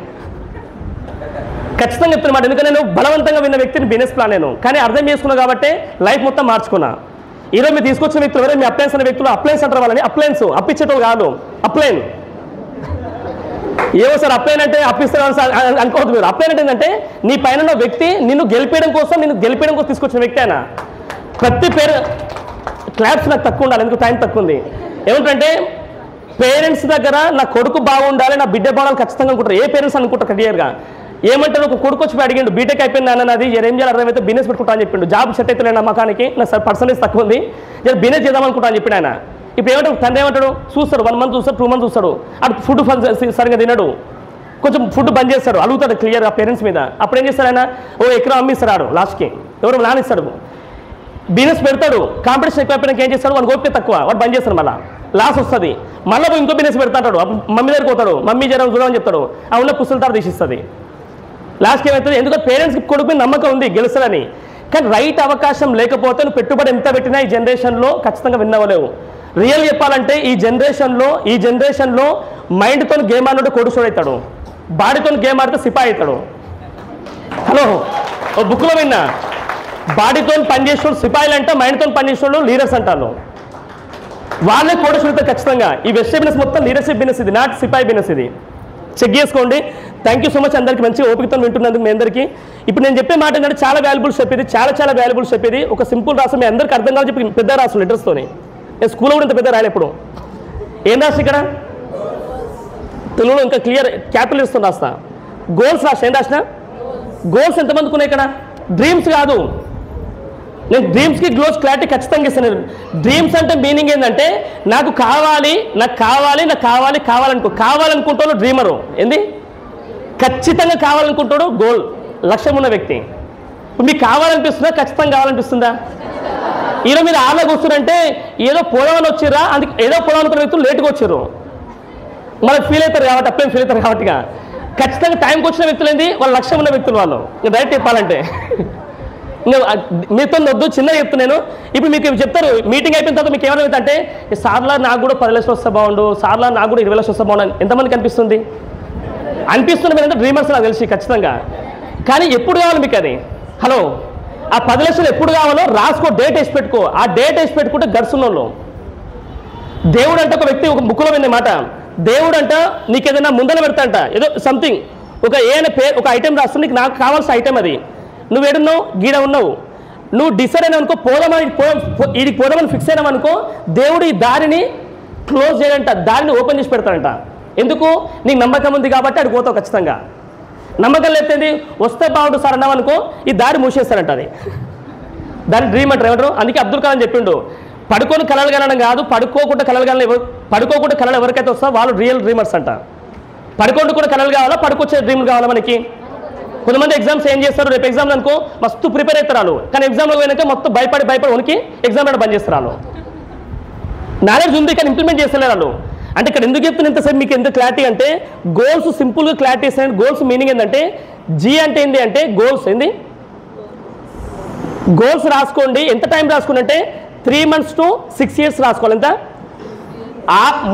ఖచ్చితంగా చెప్తున్నమాట. ఎందుకంటే నేను బలవంతంగా విన్న వ్యక్తిని బిజినెస్ ప్లాన్ నేను, కానీ అర్థం చేసుకున్నా కాబట్టి లైఫ్ మొత్తం మార్చుకున్నా. ఈరోజు మీరు తీసుకొచ్చిన వ్యక్తులు ఎవరైనా మీ అప్లయన్స్ అనే వ్యక్తులు, అప్లయన్స్ అంటారు వాళ్ళని, అప్లయన్స్ అప్పించేటోళ్ళు కాదు, అప్లైన్. ఏమో సార్ అప్లైన్ అంటే అప్పిస్తారు అనుకోవద్దు మీరు. అప్లైన్ అంటే ఏంటంటే నీ పైన ఉన్న వ్యక్తి నిన్ను గెలిపేయడం కోసం తీసుకొచ్చిన వ్యక్తి అయినా. ప్రతి క్లాప్స్ నాకు తక్కువ ఉండాలి, ఎందుకు టైం తక్కువ ఉంది. ఏమిటంటే పేరెంట్స్ దగ్గర నా కొడుకు బాగుండాలి, నా బిడ్డ బాగుండాలి ఖచ్చితంగా అనుకుంటారు. ఏ పేరెంట్స్ అనుకుంటారు క్లియర్గా. ఏమంటారు, ఒక కొడుకు వచ్చి అడిగిండు, బీటెక్ అయిపోయింది అన్న, అది ఏం చేయాలి అర్థమైతే బిజినెస్ పెట్టుకుంటా అని చెప్పిండు. జాబ్ సెట్ అయితే నా మకానికి నా పర్సంటేజ్ తక్కువ ఉంది, బిజినెస్ చేద్దాం అనుకుంటా అని చెప్పిన ఆయన. ఇప్పుడు ఏమంటాడు, తండ్రి ఏమంటాడు, చూస్తాడు 1 month చూస్తాడు, 2 months చూస్తాడు, అటు ఫుడ్ సరిగ్గా తినడు, కొంచెం ఫుడ్ బంద్ చేస్తాడు, అడుగుతాడు క్లియర్గా పేరెంట్స్ మీద. అప్పుడు ఏం చేస్తాడు ఆయన, ఎకరం అమ్మిస్తాడు, లాస్ట్కి ఎవరు లానిస్తాడు. బిజినెస్ పెడతాడు, కాంపిటీషన్ ఎక్కువైపోయినాక ఏం చేస్తాడు, వాడు ఓపిక తక్కువ, వాడు బంద్ చేస్తాడు, మళ్ళీ లాస్ వస్తుంది, మళ్ళీ ఇంకో బిజినెస్ పెడతాడు, మమ్మీ దగ్గరికి పోతాడు, మమ్మీ జరం చూడమని చెప్తాడు, ఆ ఉన్న పుస్తల తాడు తీసిస్తుంది. లాస్ట్కి ఏమవుతుంది, ఎందుకంటే పేరెంట్స్కి కొడుకు మీద నమ్మకం ఉంది గెలుస్తారని, కానీ రైట్ అవకాశం లేకపోతే నువ్వు పెట్టుబడి ఎంత పెట్టినా ఈ జనరేషన్లో ఖచ్చితంగా విన్ అవ్వలేవు. రియల్ చెప్పాలంటే ఈ జనరేషన్లో మైండ్తో గేమ్ ఆడినట్టు కోటీశ్వరుడు అవుతాడు, బాడీతో గేమ్ ఆడితే సిపాయి అవుతాడు. హలో, ఓ బుక్లో విన్నా, బాడీతో పనిచేసేవాడు సిపాయిలు అంట, మైండ్తో పనిచేసేవాడు లీడర్స్ అంటారు. వాళ్ళే కోటీశ్వరుడు ఖచ్చితంగా. ఈ వెస్ట్ బిజినెస్ మొత్తం లీడర్షిప్ బిజినెస్ ఇది, నాట్ సిపాయి బిజినెస్ ఇది. చెక్ చేసుకోండి. థ్యాంక్ యూ సో మచ్ అందరికీ, మంచి ఓపికతో వింటున్నందుకు మీ అందరికీ. ఇప్పుడు నేను చెప్పే మాట ఏంటంటే చాలా వాల్యుబుల్స్ చెప్పేది, చాలా వాల్యుబుల్స్ చెప్పేది. ఒక సింపుల్ రాసు మీ అందరికీ అర్థం కావాలని చెప్పి పెద్ద రాసు లెటర్స్తోని. నేను స్కూల్లో కూడా ఇంత పెద్ద రాయలే. ఎప్పుడు ఏం రాస్తా ఇక్కడ తెలుగులో ఇంకా క్లియర్ క్యాపిటల్ ఇస్తుంది రాస్తా. గోల్స్ రాస్తా. ఏం రాసిన గోల్స్ ఎంతమందికి ఉన్నాయి ఇక్కడ? డ్రీమ్స్ కాదు, నేను డ్రీమ్స్కి గ్లోస్ క్లారిటీ ఖచ్చితంగా ఇస్తాను. డ్రీమ్స్ అంటే మీనింగ్ ఏంటంటే నాకు కావాలనుకుంటాడు డ్రీమరు. ఏంది ఖచ్చితంగా కావాలనుకుంటాడు గోల్, లక్ష్యం ఉన్న వ్యక్తి. మీకు కావాలనిపిస్తుందా? ఖచ్చితంగా కావాలనిపిస్తుందా? ఈరోజు మీరు ఆళ్ళకి వస్తున్నారంటే ఏదో పోదామని వచ్చిర్రా, అందుకే ఏదో పోదాం అనుకున్న వ్యక్తులు లేట్గా వచ్చారు, మనకు ఫీల్ అవుతారు కాబట్టి, అప్పుడే ఫీల్ అవుతారు కాబట్టి. ఖచ్చితంగా టైంకి వచ్చిన వ్యక్తులు ఏంది, వాళ్ళ లక్ష్యం ఉన్న వ్యక్తులు వాళ్ళు. డైరెక్ట్ చెప్పాలంటే మీతో వద్దు, చిన్నగా చెప్తున్నాను. ఇప్పుడు మీకు చెప్తారు మీటింగ్ అయిపోయిన తర్వాత మీకు ఏమైనా అంటే సార్లా నాకు కూడా 10 లక్షలు వస్తే బాగుండు, సార్లా నాకు కూడా 20 లక్షలు వస్తే బాగుండు. ఎంతమందికి అనిపిస్తుంది? మీరంతా డ్రీమర్స్ నాకు తెలిసి ఖచ్చితంగా. కానీ ఎప్పుడు కావాలి మీకు అది? హలో, ఆ 10 లక్షలు ఎప్పుడు కావాలో రాసుకో, డేట్ వేసి పెట్టుకో. ఆ డేట్ వేసి పెట్టుకుంటే గడుస్తున్నోళ్ళు. దేవుడు అంటే ఒక వ్యక్తి ఒక బుక్లో విన్న మాట, దేవుడు అంట నీకు ఏదైనా ముందర పెడతాంట, ఏదో సంథింగ్ ఒక ఏ అనే పేరు ఒక ఐటెం రాస్తుంది, నీకు నాకు కావాల్సిన ఐటెం అది. నువ్వు ఏడున్నావు, గీడ ఉన్నావు, నువ్వు డిసైడ్ అయినా అనుకో, వీడికి పోదామని ఫిక్స్ అయినామనుకో, దేవుడు ఈ దారిని క్లోజ్ చేయాలంట, దారిని ఓపెన్ చేసి పెడతాడంట. ఎందుకు? నీకు నమ్మకం ఉంది కాబట్టి అడిగి పోతావు ఖచ్చితంగా. నమ్మకం లేకపోతే వస్తే బాగుంటుంది సార్ అన్నామనుకో, ఈ దారి మూసేస్తారంట. అది దాని డ్రీమ్ అంటారు. ఏమంటారు? అందుకే అబ్దుల్ కలాం చెప్పిండు, పడుకొని కలలు కనడం కాదు, పడుకోకుండా కలలు ఎవరికైతే వస్తా వాళ్ళు రియల్ డ్రీమర్స్ అంట. పడుకోండి కూడా కలలు కావాలా, పడుకొచ్చే డ్రీమ్లు కావాలా మనకి? కొంతమంది ఎగ్జామ్స్ ఏం చేస్తారు, రేపు ఎగ్జామ్లు అనుకో మస్తు ప్రిపేర్ అవుతారు వాళ్ళు, కానీ ఎగ్జామ్లో పోయినాక మొత్తం భయపడి వనికి ఎగ్జామ్ బంద్ చేస్తారు వాళ్ళు. నాలెడ్జ్ ఉంది కానీ ఇంప్లిమెంట్ చేస్తలేరు వాళ్ళు. అంటే ఇక్కడ ఎందుకు చెప్తున్నా ఇంతసేపు మీకు ఎంత క్లారిటీ అంటే, గోల్స్ సింపుల్గా క్లారిటీ ఇస్తాను. గోల్స్ మీనింగ్ ఏంటంటే, జీ అంటే ఏంటి అంటే గోల్స్ ఏంది, గోల్స్ రాసుకోండి. ఎంత టైం రాసుకోండి అంటే 3 months to 6 years రాసుకోవాలి. ఎంత?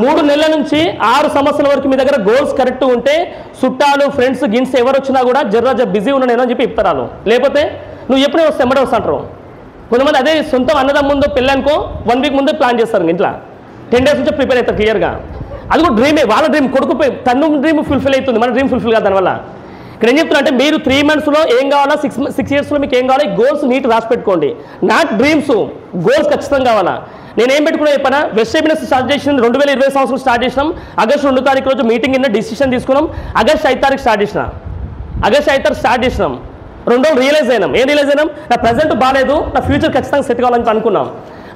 3 నెలల నుంచి 6 సంవత్సరాల వరకు మీ దగ్గర గోల్స్ కరెక్ట్ ఉంటే, చుట్టాలు ఫ్రెండ్స్ గిన్స్ ఎవరు వచ్చినా కూడా జర్రా బిజీ ఉన్నా నేను అని చెప్పి చెప్తారు. లేకపోతే నువ్వు ఎప్పుడే వస్తే ఎమ్మడే వస్తాంటారు. కొంతమంది అదే సొంతం అన్నదమ్ముందో పెళ్ళనుకో 1 week ముందే ప్లాన్ చేస్తారు ఇంట్లో, 10 days నుంచి ప్రిపేర్ అవుతారు క్లియర్గా. అది కూడా డ్రీమే, వాళ్ళ డ్రీమ్ కొడుకు తను డ్రీమ్ ఫుల్ఫిల్ అవుతుంది, మన డ్రీమ్ ఫుల్ఫిల్ కాదు. దానివల్ల ఇక్కడ ఏం చెప్తున్నా అంటే, మీరు 3 monthsలో ఏం కావాలా, 6 yearsలో మీకు ఏం కావాలా, గోల్స్ నీట్ రాసి పెట్టుకోండి. నాట్ డ్రీమ్స్, గోల్స్ ఖచ్చితంగా కావాలా. నేనేం పెట్టుకున్నా చెప్పనా, వెస్ట్ బిజినెస్ స్టార్ట్ చేసిన 2020 సంవత్సరం స్టార్ట్ చేసినాం. ఆగస్టు 2వ తారీఖు రోజు మీటింగ్ ఇన్న డిసిషన్ తీసుకున్నాం. ఆగస్టు 5వ తారీఖు స్టార్ట్ చేసినాం. 2 రోజులు రియలైజ్ అయినాం. ఏం రియలైజ్ అయినాం? నా ప్రజెంట్ బాగాలేదు, నా ఫ్యూచర్ ఖచ్చితంగా సెట్ కావాలని అనుకున్నాం.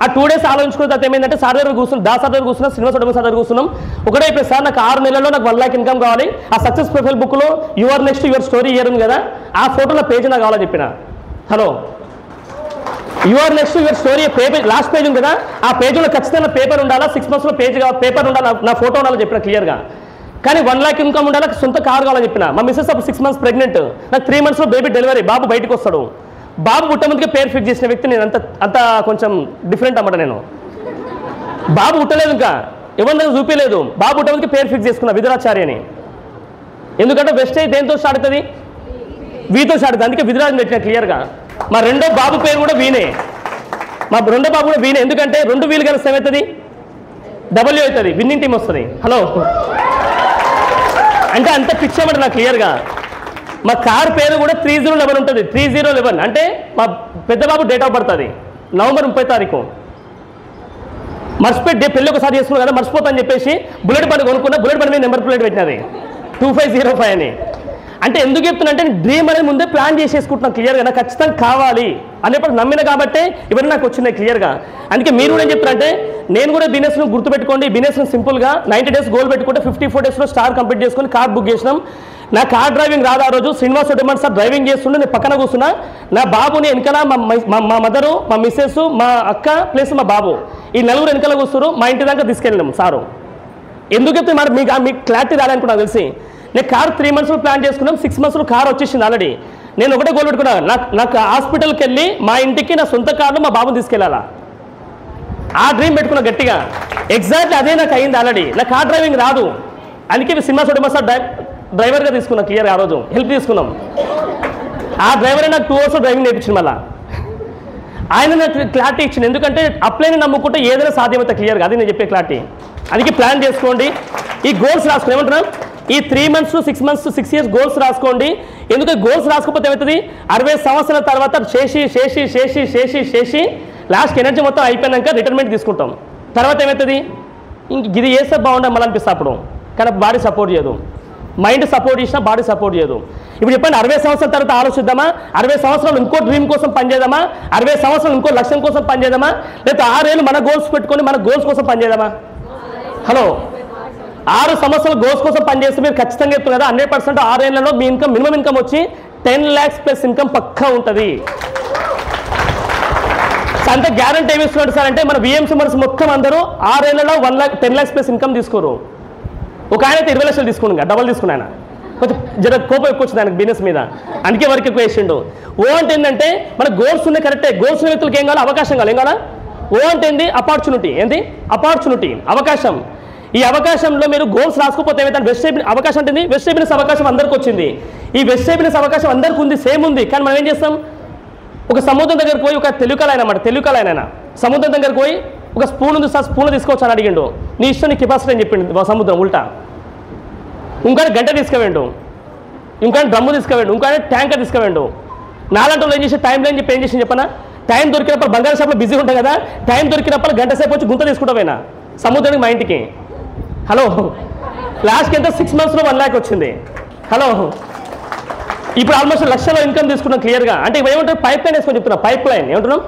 ఆ 2 days ఆలోచించుకున్న తర్వాత ఏమైందంటే, సార్ దగ్గర కూర్చున్నాం, సార్ దగ్గర కూర్చున్నాం, శ్రీనివాస సార్ దగ్గర కూర్చున్నాం. ఒకటే ఇప్పుడు సార్ నాకు 6 నెలల్లో నాకు 1 lakh ఇన్కమ్ కావాలి. ఆ సక్సెస్ ప్రొఫైల్ బుక్లో your next your story year ఉంది కదా, ఆ ఫోటోలో పేజ్ నాకు కావాలని చెప్పిన. Hello, your next your story paper last page ఉంది కదా, ఆ పేజ్లో ఖచ్చితంగా పేపర్ ఉండాలా, 6 monthsలో పేపర్ ఉండాలా, నా ఫోటో ఉండాలని చెప్పిన క్లియర్గా. కానీ 1 lakh ఇన్కమ్ ఉండాలి, సొంత కారు కావాలని చెప్పిన. మా మిస్సెస్ అప్పుడు 6 months ప్రెగ్నెంట్, నాకు 3 monthsలో బేబీ డెలివరీ, బాబు బయటకు వస్తాడు. బాబు పుట్టముందుకే పేరు ఫిక్స్ చేసిన వ్యక్తి నేను. అంత కొంచెం డిఫరెంట్ అన్నమాట నేను. బాబు పుట్టలేదు, ఇంకా ఎవరి దగ్గర చూపించలేదు, బాబు పుట్టముందుకే పేరు ఫిక్స్ చేసుకున్నా విధురాచార్య అని. ఎందుకంటే వెస్ట్ దేంతో స్టార్ట్ అవుతుంది? వీతో స్టార్ట్ అవుతుంది. అందుకే విధురాజు పెట్టిన క్లియర్గా. మా రెండో బాబు పేరు కూడా వీనే, ఎందుకంటే 2 వీలు కలిస్తే ఏమవుతుంది? W అవుతుంది, విన్నింగ్ టీం వస్తుంది. హలో, అంటే అంత పిచ్చామంటే నాకు క్లియర్గా. మా కార్ పేరు కూడా 3011 ఉంటుంది. 3011 అంటే మా పెద్ద బాబు డేట్ ఆఫ్ బర్త్, అది November 30వ తారీఖు. మర్చిపోయి పెళ్ళి ఒకసారి చేసుకున్నాను కదా, మర్చిపోతా అని చెప్పేసి బుల్లెట్ బండి కొనుక్కున్నా, బుల్లెట్ బండి మీద నెంబర్ ప్లేట్ పెట్టినది 2505 అని. అంటే ఎందుకు చెప్తున్నా అంటే, డ్రీమ్ అనేది ముందే ప్లాన్ చేసేసుకుంటున్నాను క్లియర్గా, నాకు ఖచ్చితంగా కావాలి అనేప్పుడు నమ్మిన కాబట్టి ఇవన్నీ నాకు వచ్చినాయి క్లియర్గా. అందుకే మీరు కూడా ఏం చెప్తారు అంటే, నేను కూడా బిజినెస్ను గుర్తుపెట్టుకోండి. బిజినెస్ను సింపుల్గా 90 days గోల్ పెట్టుకుంటే 54 daysలో స్టార్ కంప్లీట్ చేసుకొని కార్ బుక్ చేసినాం. నా కార్ డ్రైవింగ్ రాదు. ఆ రోజు శ్రీనివాస డిమాండ్ సార్ డ్రైవింగ్ చేస్తుండే, నేను పక్కన కూర్చున్నా. నా బాబుని వెనకాల మా మదరు, మా మిస్సెస్, మా అక్క ప్లస్ మా బాబు, ఈ 4 వెనకాల కూర్చున్నారు. మా ఇంటి దాకా తీసుకెళ్ళినాం సారు. ఎందుకు చెప్తే మరి మీకు క్లారిటీ రాలనుకున్నా తెలిసి. నేను కార్ 3 monthsలో ప్లాన్ చేసుకున్నాం, 6 monthsలో కార్ వచ్చేసింది ఆల్రెడీ. నేను ఒకటే గోల్ పెట్టుకున్నా, నాకు హాస్పిటల్కి వెళ్ళి మా ఇంటికి నా సొంత కార్లో మా బాబుని తీసుకెళ్ళాలా, ఆ డ్రీమ్ పెట్టుకున్నా గట్టిగా. ఎగ్జాక్ట్లీ అదే నాకు అయింది ఆల్రెడీ. నాకు కార్ డ్రైవింగ్ రాదు, అందుకే శ్రీనివాస డిమాండ్ సార్ డ్రైవర్గా తీసుకున్నా క్లియర్గా. ఆ రోజు హెల్ప్ తీసుకున్నాం. ఆ డ్రైవరే నాకు 2 hours డ్రైవింగ్ నేర్పించింది. మళ్ళీ ఆయన నాకు క్లారిటీ ఇచ్చింది. ఎందుకంటే అప్లైని నమ్ముకుంటే ఏదైనా సాధ్యమవుతా క్లియర్గా, అది నేను చెప్పే క్లారిటీ. అందుకే ప్లాన్ చేసుకోండి. ఈ గోల్స్ రాసుకోండి. ఏమంటున్నాం? ఈ 3 months to 6 months to 6 years goals రాసుకోండి. ఎందుకంటే గోల్స్ రాసుకోకపోతే ఏమవుతుంది? 60 సంవత్సరాల తర్వాత చేసి లాస్ట్కి ఎనర్జీ మొత్తం అయిపోయినాక రిటైర్మెంట్ తీసుకుంటాం. తర్వాత ఏమవుతుంది? ఇంక ఇది చేస్తే బాగుండే మళ్ళీ అనిపిస్తుంది అప్పుడు. కానీ బాడీ సపోర్ట్ చేయదు, మైండ్ సపోర్ట్ చేసినా బాడీ సపోర్ట్ చేయదు. ఇప్పుడు చెప్పండి, 60 సంవత్సరాల తర్వాత ఆలోచిద్దామా? 60 సంవత్సరాలు ఇంకో డ్రీమ్ కోసం పనిచేద్దామా? 60 సంవత్సరాలు ఇంకో లక్ష్యం కోసం పనిచేద్దామా? లేదా 6 ఏళ్ళు మన గోల్స్ పెట్టుకొని మన గోల్స్ కోసం పనిచేద్దామా? హలో, 6 సంవత్సరాలు గోల్స్ కోసం పనిచేస్తే మీరు ఖచ్చితంగా చెప్తున్నారు కదా, 100% 6 ఏళ్లలో మీ ఇన్కమ్ మినిమం ఇన్కమ్ వచ్చి 10 lakhs ప్లస్ ఇన్కమ్ పక్కా ఉంటుంది. అంత గ్యారంటీ ఏమి ఇస్తున్నారు సార్ అంటే, మన విఎంసీ మనసు మొత్తం అందరూ 6 ఏళ్లలో 10 lakhs ప్లస్ ఇన్కమ్ తీసుకోరు. ఒక ఆయన అయితే 20 లక్షలు తీసుకున్నాను, డబల్ తీసుకున్నా. ఆయన కొంచెం జర కోపం ఎక్కువ వచ్చింది ఆయనకు బిజినెస్ మీద, అందుకే వర్క్ ఎక్కువ వేసిండు. ఓ అంటే ఏంటంటే, మన గోల్స్ ఉన్నాయి కరెక్టే, గోల్స్ ఉన్న వ్యక్తులకు ఏం కావాలి? అవకాశం కావాలి. ఏం కావాలా? ఓ అంటే ఏంది? అపార్చునిటీ. ఏంది? అపార్చునిటీ, అవకాశం. ఈ అవకాశంలో మీరు గోల్స్ రాసుకోకపోతే ఏమైతే వెస్ట్ అవకాశం ఉంటుంది. వెస్ట్ బిజినెస్ అవకాశం అందరికి వచ్చింది. ఈ వెస్ట్ బిజినెస్ అవకాశం అందరికి ఉంది, సేమ్ ఉంది. కానీ మనం ఏం చేస్తాం? ఒక సముద్రం దగ్గరకు పోయి, ఒక తెలుగుకాలైన సముద్రం దగ్గరకు పోయి, ఒక స్పూన్ ఉంది సార్, స్పూన్ తీసుకోవచ్చు అని అడిగిండు. నీ ఇష్టం, నీ కెపాసిటీ అని చెప్పిండు సముద్రం ఉల్టా. ఇంకొక గంట తీసుకువేండు. ఇంకో డ్రమ్ము తీసుకువేండు, ఇంకో ట్యాంకర్ తీసుకువేండు. నాలంటి వాళ్ళు ఏం చేసి టైం లేని చెప్పి ఏం చేసి చెప్పనా, టైం దొరికినప్పుడు బంగారు షాప్లో బిజీ ఉంటాయి కదా, టైం దొరికినప్పుడు గంట సేపు వచ్చి గుంత తీసుకుంటామైనా సముద్రానికి మా ఇంటికి. హలో, లాస్ట్కి ఎంత 6 monthsలో 1 lakh వచ్చింది. హలో, ఇప్పుడు ఆల్మోస్ట్ లక్షలో ఇన్కమ్ తీసుకున్నాం క్లియర్గా. అంటే ఏమంటారు, పైప్ లైన్ వేసుకొని చెప్తున్నా, పైప్ లైన్ ఏమంటున్నాం,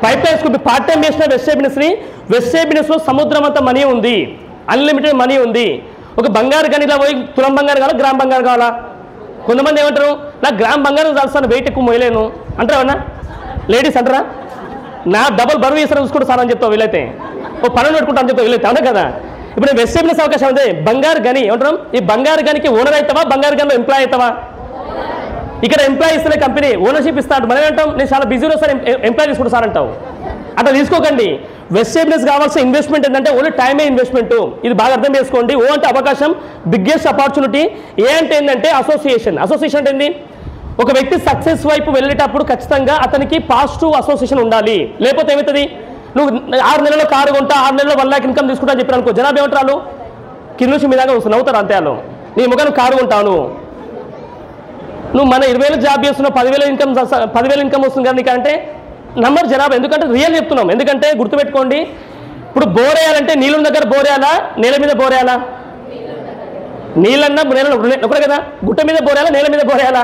పైప్ లైన్ వేసుకుని పార్ట్ టైం చేసిన వెస్టే బిజినెస్లో సముద్రం అంతా మనీ ఉంది, అన్లిమిటెడ్ మనీ ఉంది. ఒక బంగారు గనిలో పోయి తులం బంగారు కావాలా, గ్రామ్ బంగారు కావాలా? కొంతమంది ఏమంటారు, నాకు గ్రామ్ బంగారం చాలుస్తాను, వెయిట్ ఎక్కువ మోయలేను అంటారు. ఏమన్నా లేడీస్ అంటారా, నా డబల్ బరువు వేసారు చూసుకుంటా సార్ అని చెప్తావు వీళ్ళైతే, ఓ పనులు పెట్టుకుంటా అని చెప్తావు వీళ్ళైతే, అవునా కదా? ఇప్పుడు వెస్ట్ బిజినెస్ అవకాశం ఉంది. బంగారు గని ఏమంటాం, ఈ బంగారు గనికి ఓనర్ అవుతావా, బంగారు గనిలో ఎంప్లాయ్ అవుతావా? ఇక్కడ ఎంప్లాయ్ ఇస్తేనే కంపెనీ ఓనర్షిప్ ఇస్తాడు. మనం ఏంటాం, నేను చాలా బిజీలో సార్ ఎంప్లాయ్ తీసుకుంటా సార్ అంటావు. అట్లా తీసుకోకండి. వెస్ట్ బిజినెస్ కావాల్సిన ఇన్వెస్ట్మెంట్ ఏంటంటే ఓన్లీ టైమే ఇన్వెస్ట్మెంట్. ఇది బాగా అర్థం చేసుకోండి. ఓ అంటే అవకాశం, బిగ్గెస్ట్ ఆపర్చునిటీ. ఏ అంటే ఏంటంటే అసోసియేషన్. అసోసియేషన్ అంటే ఏంటి, ఒక వ్యక్తి సక్సెస్ వైపు వెళ్ళేటప్పుడు ఖచ్చితంగా అతనికి పాజిటివ్ అసోసియేషన్ ఉండాలి. లేకపోతే ఏమవుతుంది, నువ్వు 6 నెలల్లో కారు కొంటా, 6 నెలల్లో 1 lakh ఇన్కమ్ తీసుకుంటా అని చెప్పారు అనుకో, జనాభా ఏమంటారు, కింద నుంచి మీ దాకా వస్తుంది, నవ్వుతారు అంతే. వాళ్ళు నీ ముఖాన్ని కారు కొంటావు, నువ్వు మన 20,000 జాబ్ చేస్తున్నావు, 10,000 ఇన్కమ్ వస్తుంది కదా నీకంటే నంబర్ జనాభా. ఎందుకంటే రియల్ చెప్తున్నాం. ఎందుకంటే గుర్తుపెట్టుకోండి, ఇప్పుడు బోర్ వేయాలంటే నీళ్ళ దగ్గర బోర్ వేయాలా, నేల మీద బోర్ వేయాలా? నీళ్ళన్నా నేల ఒకటే కదా, గుట్ట మీద బోర్ వేయాలా, నేల మీద బోర్ వేయాలా?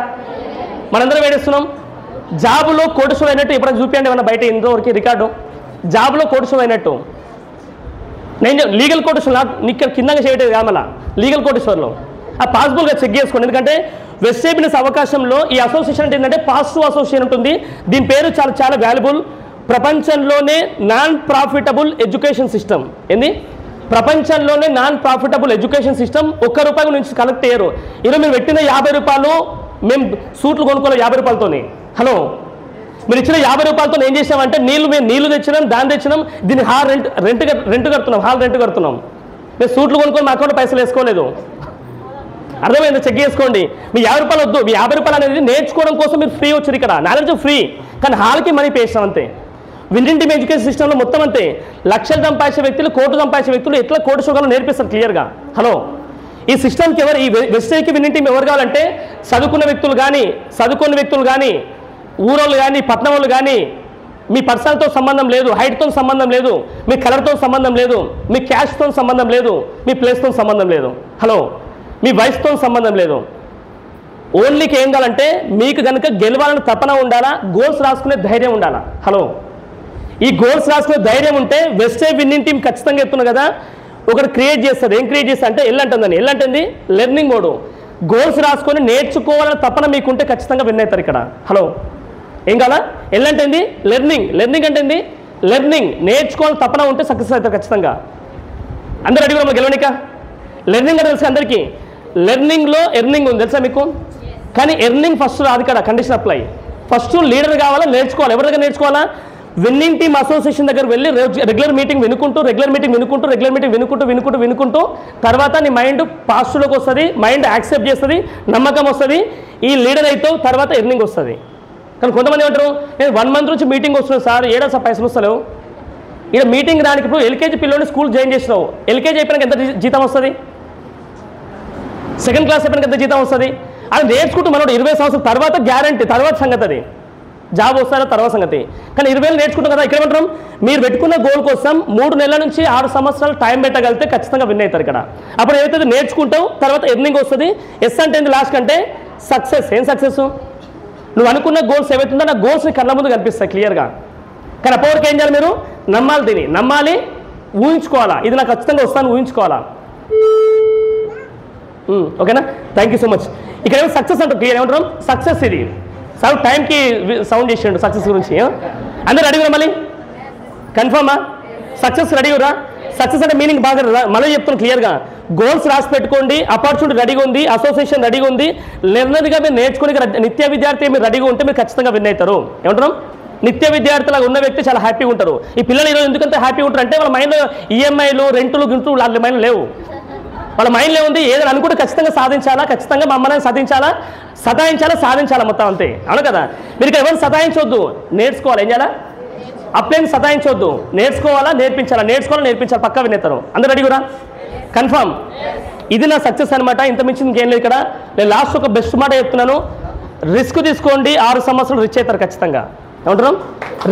మనందరం వేడిస్తున్నాం. జాబులో కోటీశ్వరుడు అయినట్టు ఎప్పుడైనా చూపించండి ఏమన్నా బయట ఇంతవరకు రికార్డు. జాబులో కోటీశ్వరుడు అయినట్టు నేను లీగల్ కోటీశ్వరులు నీకు కిందగా చేయటం కాదు, మళ్ళీ లీగల్ కోటీశ్వరులు ఆ పాసిబుల్గా చెక్ చేసుకోండి. ఎందుకంటే వెస్ట్ బిజినెస్ అవకాశంలో ఈ అసోసియేషన్ అంటే ఏంటంటే పాజిటివ్ అసోసియేషన్ ఉంటుంది. దీని పేరు చాలా చాలా వాల్యుబుల్. ప్రపంచంలోనే నాన్ ప్రాఫిటబుల్ ఎడ్యుకేషన్ సిస్టమ్. ఏంది, ప్రపంచంలోనే నాన్ ప్రాఫిటబుల్ ఎడ్యుకేషన్ సిస్టమ్. ₹1 నుంచి కలెక్ట్ అయ్యారు. ఈరోజు మీరు పెట్టిన ₹50 మేము సూట్లు కొనుక్కోవాలి 50 రూపాయలతోని. హలో, మీరు ఇచ్చిన ₹50 ఏం చేసామంటే మేము నీళ్లు తెచ్చినాం, దాన్ని తెచ్చినాం, దీన్ని రెంట్ కడుతున్నాం, హాల్ రెంట్ కడుతున్నాం. మేము సూట్లు కొనుక్కొని మా అకౌంట్లో పైసలు వేసుకోలేదు. అర్థమైంది, చెక్ చేసుకోండి. మీ ₹50 వద్దు. మీ ₹50 అనేది నేర్చుకోవడం కోసం మీరు ఫ్రీ వచ్చారు. ఇక్కడ నాలెడ్జ్ ఫ్రీ, కానీ హాల్కి మనీ పే చేస్తాం అంతే. విన్ టీమ్ ఎడ్యుకేషన్ సిస్టంలో మొత్తం అంతే. లక్షలు సంపాదించే వ్యక్తులు, కోట్లు సంపాదించే వ్యక్తులు ఎట్లా కోటి సుఖాలు నేర్పిస్తారు క్లియర్గా. హలో, ఈ సిస్టమ్కి ఎవరు, ఈ వెస్టేకి విన్ టీమ్ ఎవరు కావాలంటే చదువుకున్న వ్యక్తులు కానీ, చదువుకున్న వ్యక్తులు కానీ, ఊరోళ్ళు కానీ, పట్నం వాళ్ళు కానీ, మీ పర్సనల్తో సంబంధం లేదు, హైట్తో సంబంధం లేదు, మీ కలర్తో సంబంధం లేదు, మీ క్యాష్తో సంబంధం లేదు, మీ ప్లేస్తో సంబంధం లేదు. హలో, మీ వయసుతో సంబంధం లేదు. ఓన్లీకి ఏం కావాలంటే మీకు కనుక గెలవాలని తపన ఉండాలా, గోల్స్ రాసుకునే ధైర్యం ఉండాలా. హలో, ఈ గోల్స్ రాసుకునే ధైర్యం ఉంటే వెస్టే విన్నింగ్ టీం ఖచ్చితంగా ఎత్తున్నా కదా ఒకటి క్రియేట్ చేస్తుంది. ఏం క్రియేట్ చేస్తా అంటే ఎల్లంటుంది లెర్నింగ్ మోడు. గోల్స్ రాసుకొని నేర్చుకోవాలని తపన మీకుంటే ఖచ్చితంగా విన్ అవుతారు ఇక్కడ. హలో, ఏం కావాలా, ఎల్లంటుంది లెర్నింగ్ అంటే ఏంది, లెర్నింగ్ నేర్చుకోవాలని తపన ఉంటే సక్సెస్ అవుతారు ఖచ్చితంగా. అందరూ అడిగిన గెలవనిక లెర్నింగ్ అంటే తెలుసు అందరికీ. లెర్నింగ్లో ఎర్నింగ్ ఉంది తెలుసా మీకు, కానీ ఎర్నింగ్ ఫస్ట్ రాదు ఇక్కడ. Condition apply. ఫస్ట్ లీడర్ కావాలా, నేర్చుకోవాలి. ఎవరి దగ్గర నేర్చుకోవాలా, విన్నింగ్ టీమ్ అసోసియేషన్ దగ్గర వెళ్ళి రెగ్యులర్ మీటింగ్ వినుకుంటూ తర్వాత నీ మైండ్ పాజిటివ్లోకి వస్తుంది, మైండ్ యాక్సెప్ట్ చేస్తుంది, నమ్మకం వస్తుంది, ఈ లీడర్ అయితే తర్వాత ఎర్నింగ్ వస్తుంది. కానీ కొంతమంది ఏమంటారు, నేను 1 month నుంచి మీటింగ్ వస్తున్నాను సార్, ఏడా సార్ పైసలు వస్తలేవు. ఇక్కడ మీటింగ్ రానికి ఇప్పుడు ఎల్కేజీ పిల్లల్ని స్కూల్ జాయిన్ చేసినావు, ఎల్కేజీ అయిపోయినాక ఎంత జీతం వస్తుంది, 2nd class అయిపోయినాక ఎంత జీతం వస్తుంది. అది నేర్చుకుంటూ మనోడు 20 సంవత్సరాల తర్వాత గ్యారంటీ, తర్వాత సంగతి అది జాబ్ వస్తారో తర్వాత సంగతి. కానీ 20 ఏళ్ళు నేర్చుకుంటాం కదా. ఇక్కడ ఏమంటాం, మీరు పెట్టుకున్న గోల్ కోసం 3 నెలల నుంచి 6 సంవత్సరాలు టైం పెట్టగలిగితే ఖచ్చితంగా విన్ అవుతారు ఇక్కడ. అప్పుడు ఏదైతే నేర్చుకుంటావు తర్వాత ఎర్నింగ్ వస్తుంది. ఎస్ అంటే ఏంది లాస్ట్ కంటే సక్సెస్. ఏం సక్సెస్, నువ్వు అనుకున్న గోల్స్ ఏవైతుందో నా గోల్స్ని కళ్ళ ముందు కనిపిస్తాయి క్లియర్గా. కానీ అప్పటివరకు ఏం చేయాలి, మీరు నమ్మాలి, దీన్ని నమ్మాలి, ఊహించుకోవాలా, ఇది నాకు ఖచ్చితంగా వస్తాను ఊహించుకోవాలా. ఓకేనా, థ్యాంక్ యూ సో మచ్. ఇక్కడ ఏమో సక్సెస్ అంటే క్లియర్ ఏమంటాం, సక్సెస్ ఇది సార్ టైంకి సౌండ్ చేసిండు సక్సెస్ గురించి. అందరూ అడిగిరా మళ్ళీ కన్ఫర్మా, సక్సెస్ రెడీగా. సక్సెస్ అంటే మీనింగ్ బాగా మళ్ళీ చెప్తున్నాను క్లియర్గా. గోల్స్ రాసి పెట్టుకోండి, ఆపర్చునిటీ రెడీగా ఉంది, అసోసియేషన్ రెడీగా ఉంది, లెర్నర్గా మీరు నేర్చుకుని నిత్య విద్యార్థి మీరు రెడీగా ఉంటే మీరు ఖచ్చితంగా విన్ అవుతారు. ఏమంటున్నాం, నిత్య విద్యార్థులాగా ఉన్న వ్యక్తి చాలా హ్యాపీగా ఉంటారు. ఈ పిల్లలు ఈరోజు ఎందుకంటే హ్యాపీగా ఉంటారు అంటే వాళ్ళ మైండ్లో ఈఎంఐలు, రెంటులు, గింటులు వాళ్ళ మైండ్ లేవు. వాళ్ళ మైండ్లో ఉంది ఏదైనా అనుకుంటే ఖచ్చితంగా సాధించాలా, ఖచ్చితంగా మా అమ్మని సతాయించాలా మొత్తం అంతే. అవును కదా, మీరు ఇక్కడ ఎవరు సతాయించవద్దు, నేర్చుకోవాలి. ఏం చేయాలా, అప్లైన్ సతాయించవద్దు, నేర్చుకోవాలా నేర్పించాలా, నేర్పించాలి పక్కా వినేస్తారు. అందరూ రెడీ కూడా కన్ఫర్మ్. ఇది నా సక్సెస్ అనమాట. ఇంత మించి ఇంకేం లేదు ఇక్కడ. నేను లాస్ట్ ఒక బెస్ట్ మాట చెప్తున్నాను, రిస్క్ తీసుకోండి, 6 సంవత్సరాలు రిచ్ అవుతారు ఖచ్చితంగా. ఏమంటారు?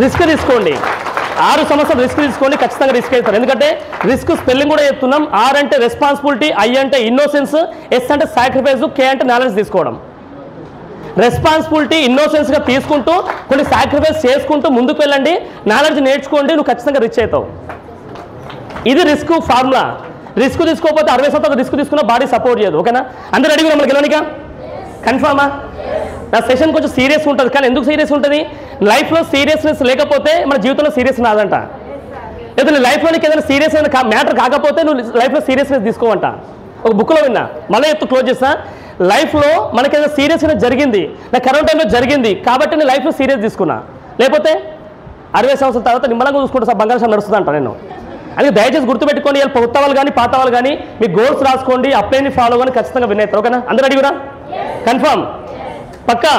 రిస్క్ తీసుకోండి, 6 సంవత్సరాలు రిస్క్ తీసుకోండి, ఖచ్చితంగా రిస్క్ అవుతారు. ఎందుకంటే రిస్క్ స్పెల్లింగ్ కూడా చెప్తున్నాం. ఆర్ అంటే రెస్పాన్సిబిలిటీ, ఐ అంటే ఇన్నోసెన్స్, ఎస్ అంటే సాక్రిఫైస్, కే అంటే నాలెడ్జ్ తీసుకోవడం. రెస్పాన్సిబిలిటీ ఇన్నోసెన్స్గా తీసుకుంటూ కొన్ని సాక్రిఫైస్ చేసుకుంటూ ముందుకు వెళ్ళండి, నాలెడ్జ్ నేర్చుకోండి, నువ్వు ఖచ్చితంగా రిచ్ అవుతావు. ఇది రిస్క్ ఫార్ములా. రిస్క్ తీసుకోకపోతే 60 శాతం రిస్క్ తీసుకున్న బాడీ సపోర్ట్ చేయదు. ఓకేనా? అందరూ అడిగి మనకి గెలవనిక కన్ఫామా? నా సెషన్ కొంచెం సీరియస్ ఉంటుంది, కానీ ఎందుకు సీరియస్ ఉంటుంది? లైఫ్లో సీరియస్నెస్ లేకపోతే మన జీవితంలో సీరియస్ రాదంట. లేదా నీ లైఫ్లో నీకు ఏదైనా సీరియస్ అయిన మ్యాటర్ కాకపోతే నువ్వు లైఫ్లో సీరియస్నెస్ తీసుకోవంట. ఒక బుక్లో విన్నా, మళ్ళీ ఎత్తు క్లోజ్ చేస్తా. లైఫ్లో మనకి ఏదైనా సీరియస్నెస్ జరిగింది, నా కరోనా టైంలో జరిగింది కాబట్టి నేను లైఫ్లో సీరియస్ తీసుకున్నా, లేకపోతే 60 సంవత్సరాల తర్వాత నిమ్మలంగా చూసుకుంటే సార్ బంగారం నడుస్తుంది అంట నేను. అందుకే దయచేసి గుర్తుపెట్టుకోండి, కొత్త వాళ్ళు కానీ పాత వాళ్ళు కానీ మీ గోల్స్ రాసుకోండి, అప్లైని ఫాలో కానీ ఖచ్చితంగా విన్ అవుతారు. ఓకేనా? అందరూ అడిగిరా? కన్ఫర్మ్? పక్కా?